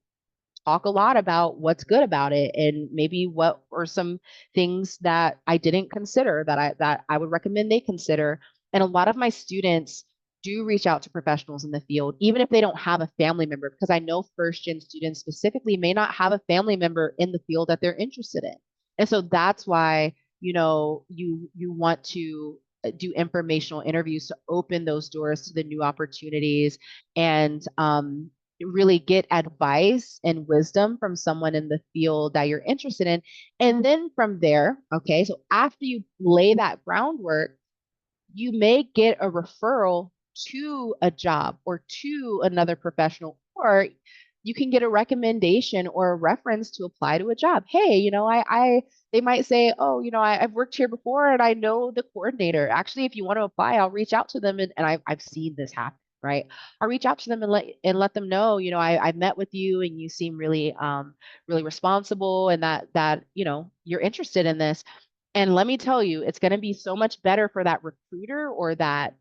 talk a lot about what's good about it, and maybe what are some things that I didn't consider that I would recommend they consider. And a lot of my students do reach out to professionals in the field, even if they don't have a family member, because I know first gen students specifically may not have a family member in the field that they're interested in. And so that's why, you want to do informational interviews to open those doors to the new opportunities, and really get advice and wisdom from someone in the field that you're interested in. And then from there, okay, so after you lay that groundwork, you may get a referral to a job or to another professional, or you can get a recommendation or a reference to apply to a job. Hey, they might say, oh, I've worked here before and I know the coordinator. Actually, if you want to apply, I'll reach out to them. And I've seen this happen, right? I'll reach out to them and let them know, I met with you and you seem really responsible and that, you're interested in this. And let me tell you, it's going to be so much better for that recruiter or that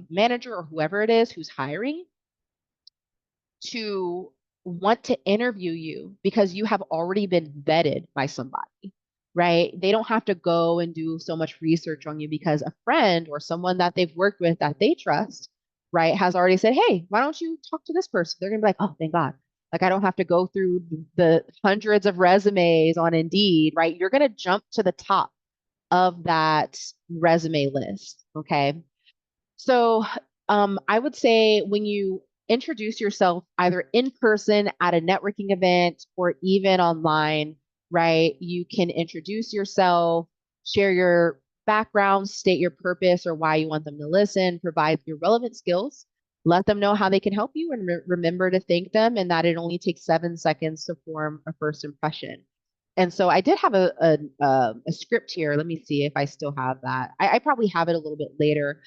manager or whoever it is who's hiring to want to interview you because you have already been vetted by somebody, right? They don't have to go and do so much research on you because a friend or someone that they've worked with that they trust, right, has already said, hey, why don't you talk to this person? They're going to be like, oh, thank God. Like, I don't have to go through the hundreds of resumes on Indeed, right? You're going to jump to the top of that resume list. Okay. So I would say when you introduce yourself either in person at a networking event or even online, right, you can introduce yourself, share your background, state your purpose or why you want them to listen, provide your relevant skills, let them know how they can help you, and remember to thank them and that it only takes 7 seconds to form a first impression. And so I did have a script here. Let me see if I still have that. I probably have it a little bit later,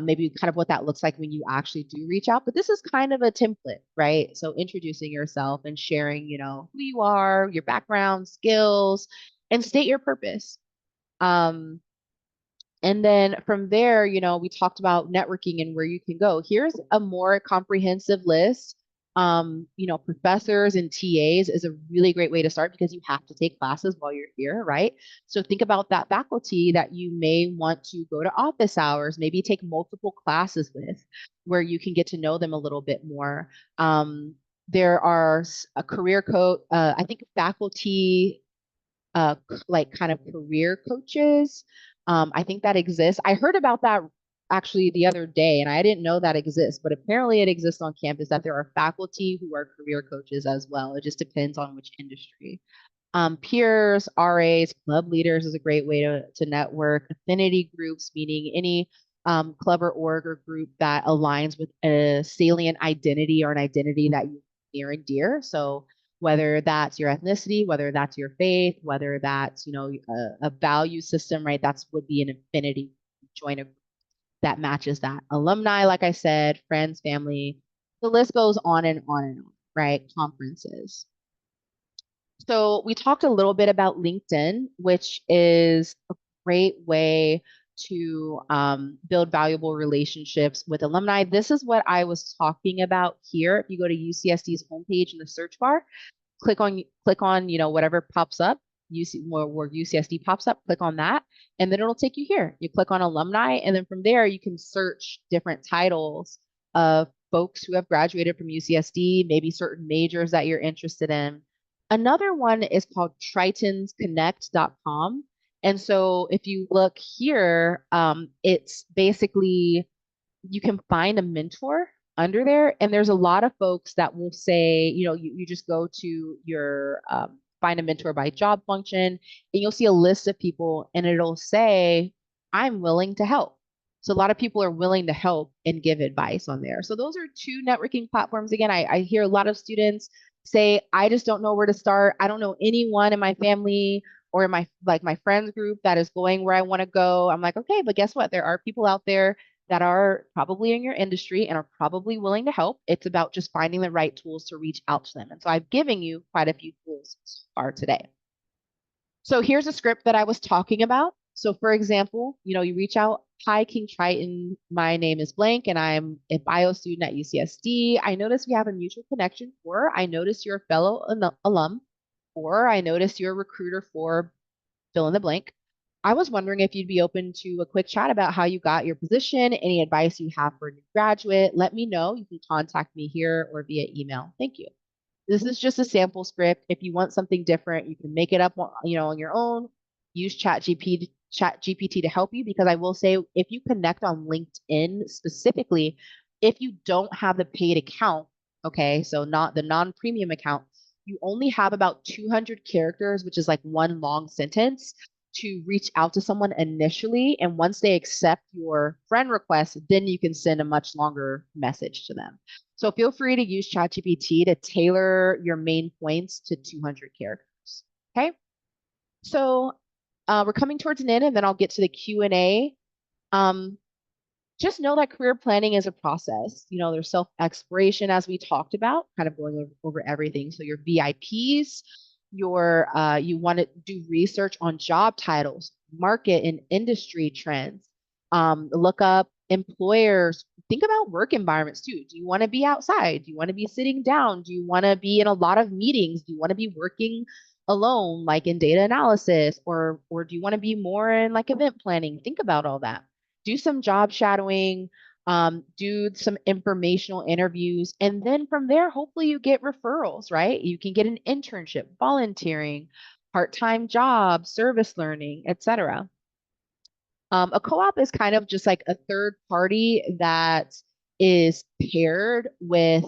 maybe kind of what that looks like when you actually do reach out. But this is kind of a template, right? So introducing yourself and sharing, who you are, your background, skills, and state your purpose. Um, and then from there, we talked about networking and where you can go. Here's a more comprehensive list. Professors and TAs is a really great way to start because you have to take classes while you're here, right? So think about that faculty that you may want to go to office hours, maybe take multiple classes with, where you can get to know them a little bit more. There are a career coach, I think faculty like kind of career coaches. I think that exists. I heard about that actually the other day, and I didn't know that exists, but apparently it exists on campus that there are faculty who are career coaches as well. It just depends on which industry. Peers, RAs, club leaders is a great way to network. Affinity groups, meaning any club or org or group that aligns with a salient identity or an identity that you near and dear. So whether that's your ethnicity, whether that's your faith, whether that's a value system, right? That's would be an affinity. Join a group that matches that. Alumni, like I said, friends, family, the list goes on and on and on, right? Conferences. So we talked a little bit about LinkedIn, which is a great way to build valuable relationships with alumni. This is what I was talking about here. If you go to UCSD's homepage in the search bar, click on whatever pops up, where UCSD pops up, click on that, and then it'll take you here. You click on alumni, and then from there you can search different titles of folks who have graduated from UCSD, maybe certain majors that you're interested in. Another one is called tritonsconnect.com. And so if you look here, it's basically you can find a mentor under there. And there's a lot of folks that will say, you just go to your find a mentor by job function, and you'll see a list of people and it'll say, I'm willing to help. So a lot of people are willing to help and give advice on there. So those are two networking platforms. Again, I hear a lot of students say, I just don't know where to start. I don't know anyone in my family or in my friends group that is going where I want to go. I'm like, okay, but guess what? There are people out there that are probably in your industry and are probably willing to help. It's about just finding the right tools to reach out to them. And so I've given you quite a few tools so far today. So here's a script that I was talking about. So for example, you reach out, hi, King Triton, my name is blank and I'm a bio student at UCSD. I noticed we have a mutual connection, or I noticed you're a fellow alum, or I noticed you're a recruiter for fill in the blank. I was wondering if you'd be open to a quick chat about how you got your position, any advice you have for a new graduate. Let me know. You can contact me here or via email. Thank you. This is just a sample script. If you want something different, you can make it up, on your own. Use ChatGPT to help you, because I will say, if you connect on LinkedIn specifically, if you don't have the paid account, okay, so not the non-premium account, you only have about 200 characters, which is like one long sentence. to reach out to someone initially. And once they accept your friend request, then you can send a much longer message to them. So feel free to use ChatGPT to tailor your main points to 200 characters. Okay. So we're coming towards an end, and then I'll get to the Q&A. Um, just know that career planning is a process. There's self-exploration, as we talked about, kind of going over everything. So your VIPs, you want to do research on job titles, market and industry trends. Look up employers. Think about work environments too. Do you want to be outside? Do you want to be sitting down? Do you want to be in a lot of meetings? Do you want to be working alone, like in data analysis, or do you want to be more in like event planning? Think about all that. Do some job shadowing, do some informational interviews, and then from there, hopefully you get referrals, right? You can get an internship, volunteering, part-time job, service learning, etc. A co-op is kind of just like a third party that is paired with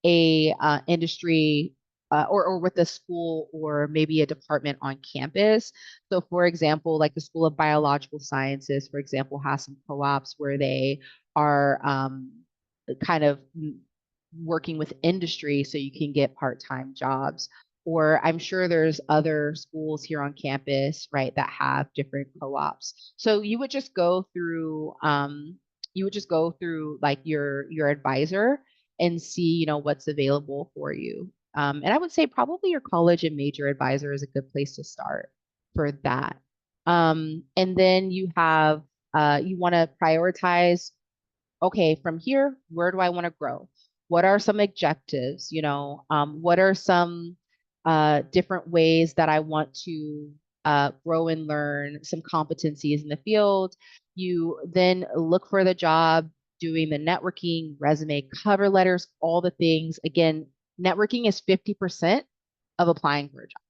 a industry or with a school or maybe a department on campus. So, for example, like the School of Biological Sciences, for example, has some co-ops where they are kind of working with industry so you can get part-time jobs. Or I'm sure there's other schools here on campus, right, that have different co-ops. So you would just go through like your advisor and see, what's available for you. And I would say probably your college and major advisor is a good place to start for that. And then you want to prioritize, okay, from here, where do I want to grow? What are some objectives? What are some different ways that I want to grow and learn some competencies in the field? You then look for the job, doing the networking, resume, cover letters, all the things. Again, networking is 50% of applying for a job.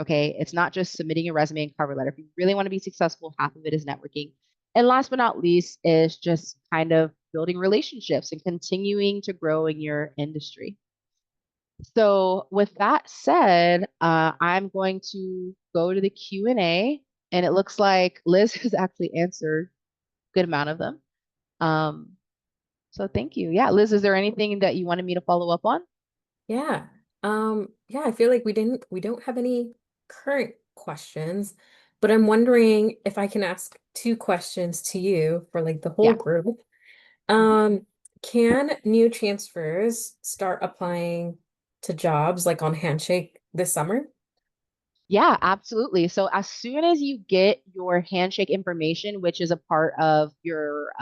Okay. It's not just submitting a resume and cover letter. If you really want to be successful, half of it is networking. And last but not least is just kind of building relationships and continuing to grow in your industry. So with that said, I'm going to go to the Q&A, and it looks like Liz has actually answered a good amount of them. So thank you. Yeah, Liz, is there anything that you wanted me to follow up on? Yeah. Yeah, I feel like we don't have any current questions, but I'm wondering if I can ask two questions to you for like the whole Yeah. group. Mhm. Um, can new transfers start applying to jobs like on Handshake this summer? Yeah, absolutely. So as soon as you get your handshake information, which is a part of your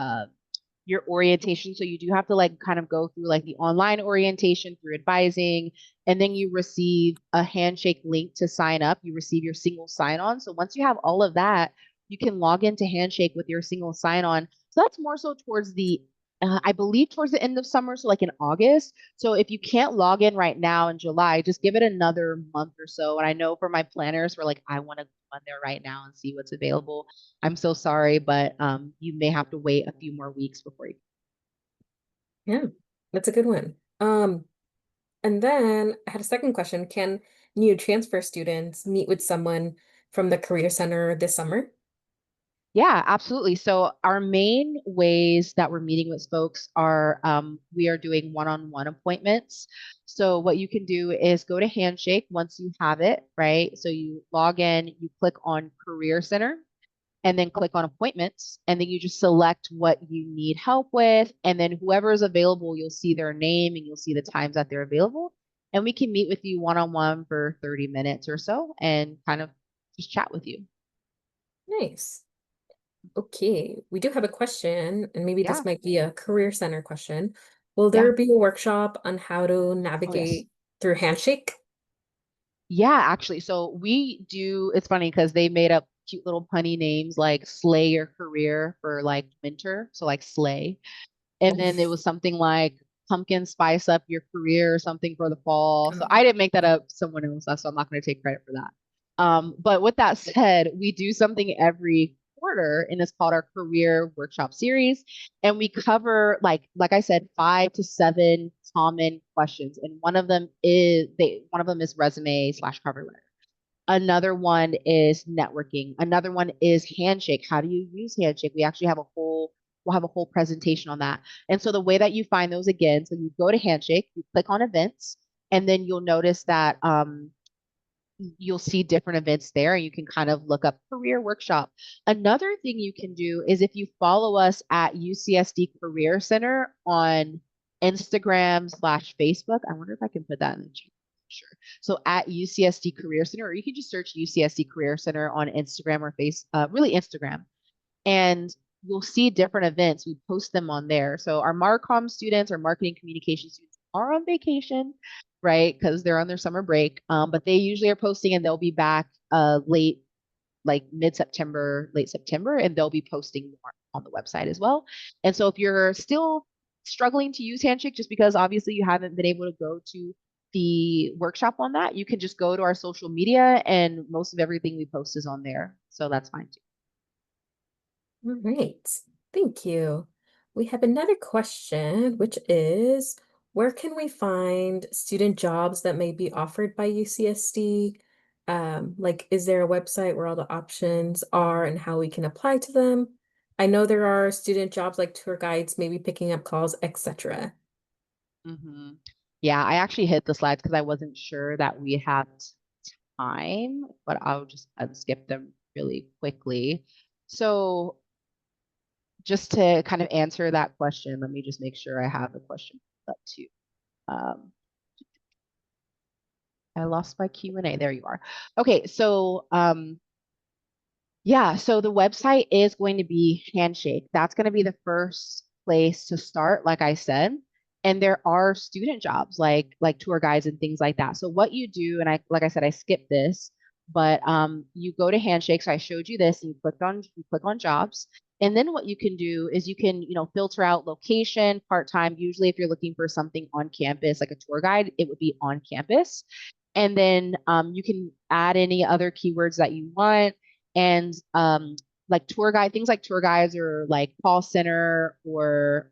orientation, so you do have to like kind of go through like the online orientation through advising, and then you receive a handshake link to sign up. You receive your single sign-on. So once you have all of that, you can log into Handshake with your single sign-on. So that's more so towards I believe towards the end of summer, so like in August. So if you can't log in right now in July, just give it another month or so. And I know for my planners, we're like, I want to go on there right now and see what's available. I'm so sorry, but you may have to wait a few more weeks before you. Yeah, that's a good one. And then I had a second question. Can new transfer students meet with someone from the Career Center this summer? Yeah, absolutely. So our main ways that we're meeting with folks are we are doing one-on-one appointments. So what you can do is go to Handshake once you have it, right? So you log in, you click on Career Center, and then click on appointments, and then you just select what you need help with, and then whoever is available, you'll see their name and you'll see the times that they're available, and we can meet with you one-on-one for 30 minutes or so and kind of just chat with you. Nice. Okay, we do have a question, and maybe Yeah. this might be a Career Center question. Will Yeah. there be a workshop on how to Oh, yes. navigate through Handshake? Yeah, actually. So we do, it's funny because they made up cute little punny names like Slay Your Career for like winter. So like Slay. And then it was something like Pumpkin Spice Up Your Career or something for the fall. So I didn't make that up, someone else, so I'm not going to take credit for that. But with that said, we do something every quarter, and it's called our career workshop series. And we cover like I said, 5 to 7 common questions. And one of them is resume/cover letter. Another one is networking. Another one is Handshake. How do you use Handshake? We'll have a whole presentation on that. And so the way that you find those again, so you go to Handshake, you click on events, and then you'll notice that you'll see different events there and you can kind of look up career workshop. Another thing you can do is if you follow us at UCSD Career Center on Instagram/Facebook. I wonder if I can put that in the chat. Sure. So at UCSD Career Center, or you can just search UCSD Career Center on Instagram or really Instagram. And you'll see different events. We post them on there. So our Marcom students or marketing communication students are on vacation, right? Because they're on their summer break. But they usually are posting and they'll be back late, like mid-September, late September, and they'll be posting more on the website as well. And so if you're still struggling to use Handshake, just because obviously you haven't been able to go to the workshop on that, you can just go to our social media and most of everything we post is on there. So that's fine too. All right, thank you. We have another question, which is, where can we find student jobs that may be offered by UCSD? Like, is there a website where all the options are and how we can apply to them? I know there are student jobs like tour guides, maybe picking up calls, etc. Mm-hmm. Yeah, I actually hit the slides because I wasn't sure that we had time, but I'll just skip them really quickly. So just to kind of answer that question, let me just make sure I have the question up too. Um, I lost my Q&A. There you are. Okay, so yeah, so the website is going to be Handshake. That's going to be the first place to start, like I said. And there are student jobs like tour guides and things like that. So what you do, and like I said, I skipped this, but you go to Handshake. So I showed you this, and you click on jobs. And then what you can do is you can, filter out location, part-time. Usually if you're looking for something on campus, like a tour guide, it would be on campus. And then you can add any other keywords that you want and like tour guide, things like tour guides or like call center or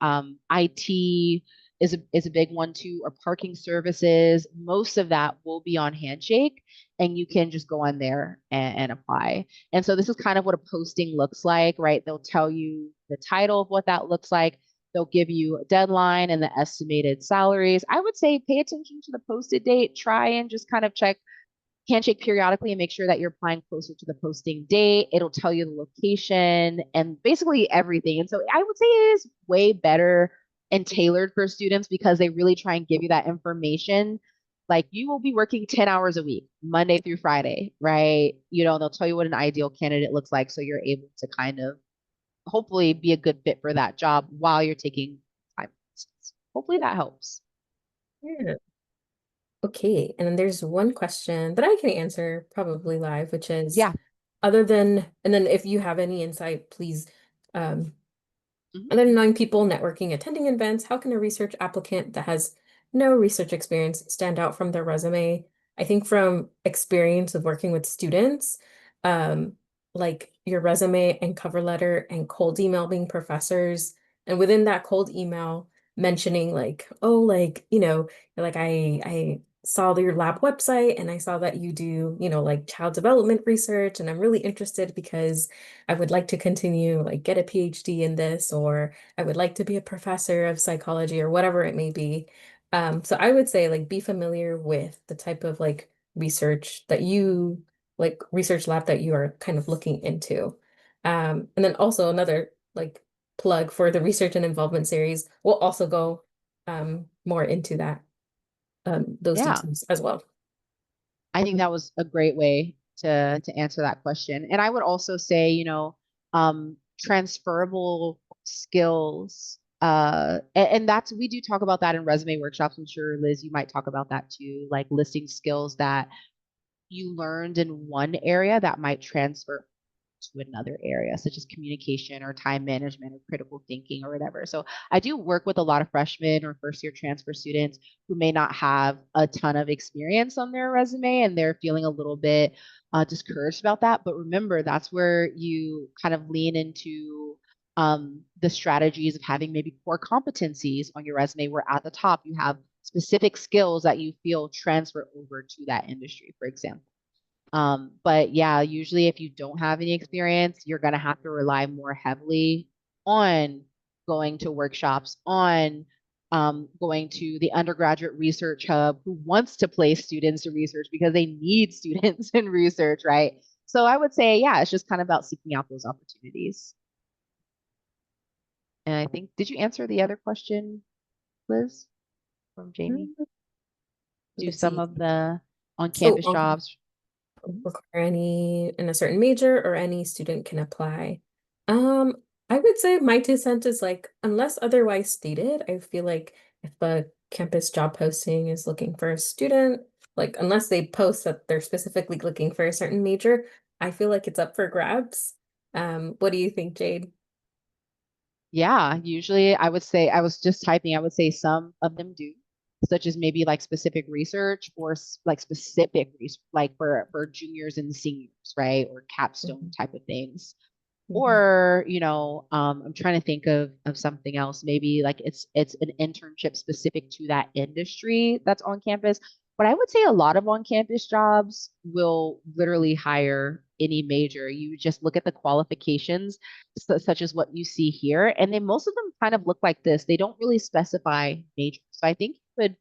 IT is a big one too, or parking services. Most of that will be on Handshake, and you can just go on there and apply. And so this is kind of what a posting looks like, right? They'll tell you the title of what that looks like. They'll give you a deadline and the estimated salaries. I would say pay attention to the posted date. Try and just kind of check Handshake periodically and make sure that you're applying closer to the posting date. It'll tell you the location and basically everything. And so I would say it is way better and tailored for students because they really try and give you that information. Like you will be working 10 hours a week, Monday through Friday, right? They'll tell you what an ideal candidate looks like. So you're able to kind of hopefully be a good fit for that job while you're taking time. Hopefully that helps. Yeah. Okay, and then there's one question that I can answer probably live, which is Yeah. and then if you have any insight, please, um, Mhm. other than knowing people, networking, attending events, how can a research applicant that has no research experience stand out from their resume? I think from experience of working with students, um, like your resume and cover letter and cold emailing professors, and within that cold email mentioning like, oh, like, like I saw your lab website and I saw that you do, like child development research, and I'm really interested because I would like to continue, like get a PhD in this, or I would like to be a professor of psychology or whatever it may be. So I would say like be familiar with the type of like research that you like research lab that you are kind of looking into. And then also another like plug for the research and involvement series. We'll also go more into that those Yeah. details as well. I think that was a great way to answer that question. And I would also say, transferable skills. And that's we do talk about that in resume workshops. I'm sure Liz, you might talk about that too, like listing skills that you learned in one area that might transfer to another area, such as communication or time management or critical thinking or whatever. So I do work with a lot of freshmen or first year transfer students who may not have a ton of experience on their resume and they're feeling a little bit discouraged about that. But remember, that's where you kind of lean into the strategies of having maybe core competencies on your resume, where at the top you have specific skills that you feel transfer over to that industry, for example. But yeah, usually if you don't have any experience, you're going to have to rely more heavily on going to workshops, on going to the undergraduate research hub who wants to place students in research because they need students in research, right? So I would say, yeah, it's just kind of about seeking out those opportunities. And I think, did you answer the other question, Liz, from Jamie? Mm, Do let's some see. of the Oh, on-campus okay. jobs? Require any in a certain major or any student can apply. Um, I would say my 2 cents is like, unless otherwise stated, I feel like if a campus job posting is looking for a student, like unless they post that they're specifically looking for a certain major, I feel like it's up for grabs. What do you think, Jade? Yeah, usually I would say, I was just typing, I would say some of them do, such as maybe like specific research or like specific research, like for juniors and seniors, right? Or capstone Mhm, type of things. mhm, Or, I'm trying to think of something else. Maybe like it's an internship specific to that industry that's on campus. But I would say a lot of on-campus jobs will literally hire any major. You just look at the qualifications, such as what you see here, and then most of them kind of look like this. They don't really specify major. So I think you could,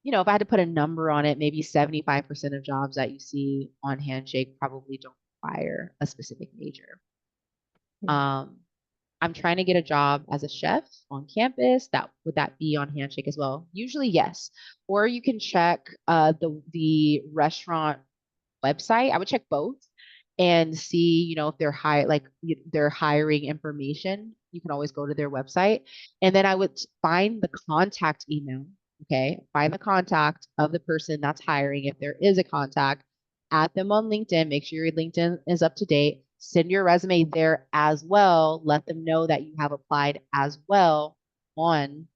if I had to put a number on it, maybe 75% of jobs that you see on Handshake probably don't require a specific major. mhm. Um, I'm trying to get a job as a chef on campus. Would that be on Handshake as well? Usually, yes. Or you can check the restaurant website. I would check both and see, if they're their hiring information. You can always go to their website, and then I would find the contact email. Okay, find the contact of the person that's hiring if there is a contact. Add them on LinkedIn. Make sure your LinkedIn is up to date. Send your resume there as well. Let them know that you have applied as well on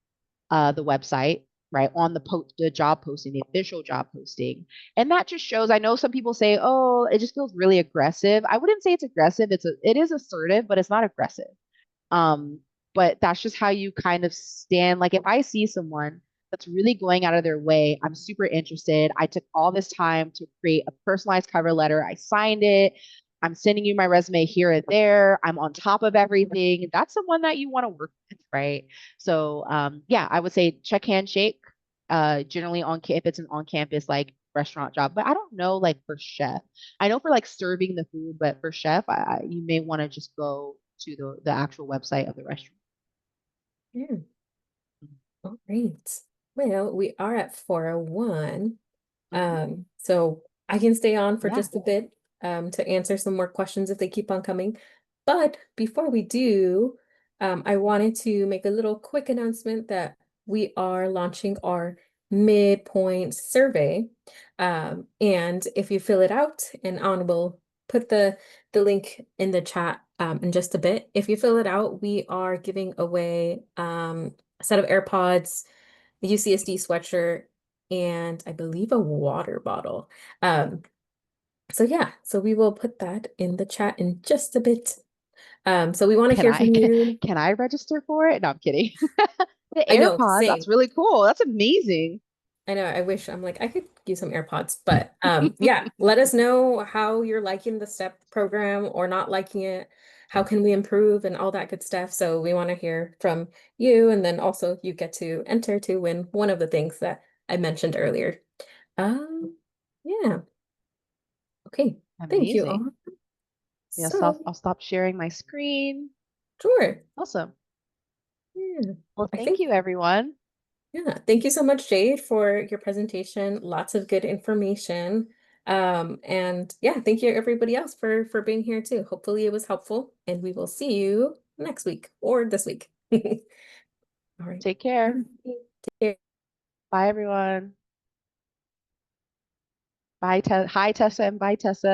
the website, right? On the job posting, the official job posting. And that just shows, I know some people say, oh, it just feels really aggressive. I wouldn't say it's aggressive. It is assertive, but it's not aggressive. Um, but that's just how you kind of stand. Like if I see someone that's really going out of their way, I'm super interested. I took all this time to create a personalized cover letter. I signed it. I'm sending you my resume here and there. I'm on top of everything. That's someone that you want to work with, right? So yeah, I would say check Handshake. Generally if it's an on-campus like restaurant job, but I don't know like for chef. I know for like serving the food, but for chef, you may want to just go to the actual website of the restaurant. Yeah, all right. Well, we are at 4:01. Mhm. So I can stay on for Yeah. just a bit to answer some more questions if they keep on coming. But before we do, I wanted to make a little quick announcement that we are launching our midpoint survey. And if you fill it out, and on will put the link in the chat in just a bit. If you fill it out, we are giving away a set of AirPods, the UCSD sweatshirt, and I believe a water bottle. Um, so yeah, so we will put that in the chat in just a bit. So we want to Can hear I from you. can I register for it? No, I'm kidding. The I know, AirPods, that's same. really cool. That's amazing. I know, I wish I'm like I could use some AirPods, but yeah, let us know how you're liking the STEP program or not liking it. How can we improve and all that good stuff. So we want to hear from you, and then also you get to enter to win one of the things that I mentioned earlier. Um, yeah. Okay. Thank you Amazing. all. Yeah, So, I'll stop sharing my screen. sure. Awesome. Yeah. Well, I thank think, you, everyone. yeah. Thank you so much, Jade, for your presentation. Lots of good information. And yeah, thank you everybody else for being here too. Hopefully it was helpful, and we will see you next week or this week. All right. Take care. Take care. Bye, everyone. Bye, Hi, Tessa, and bye, Tessa.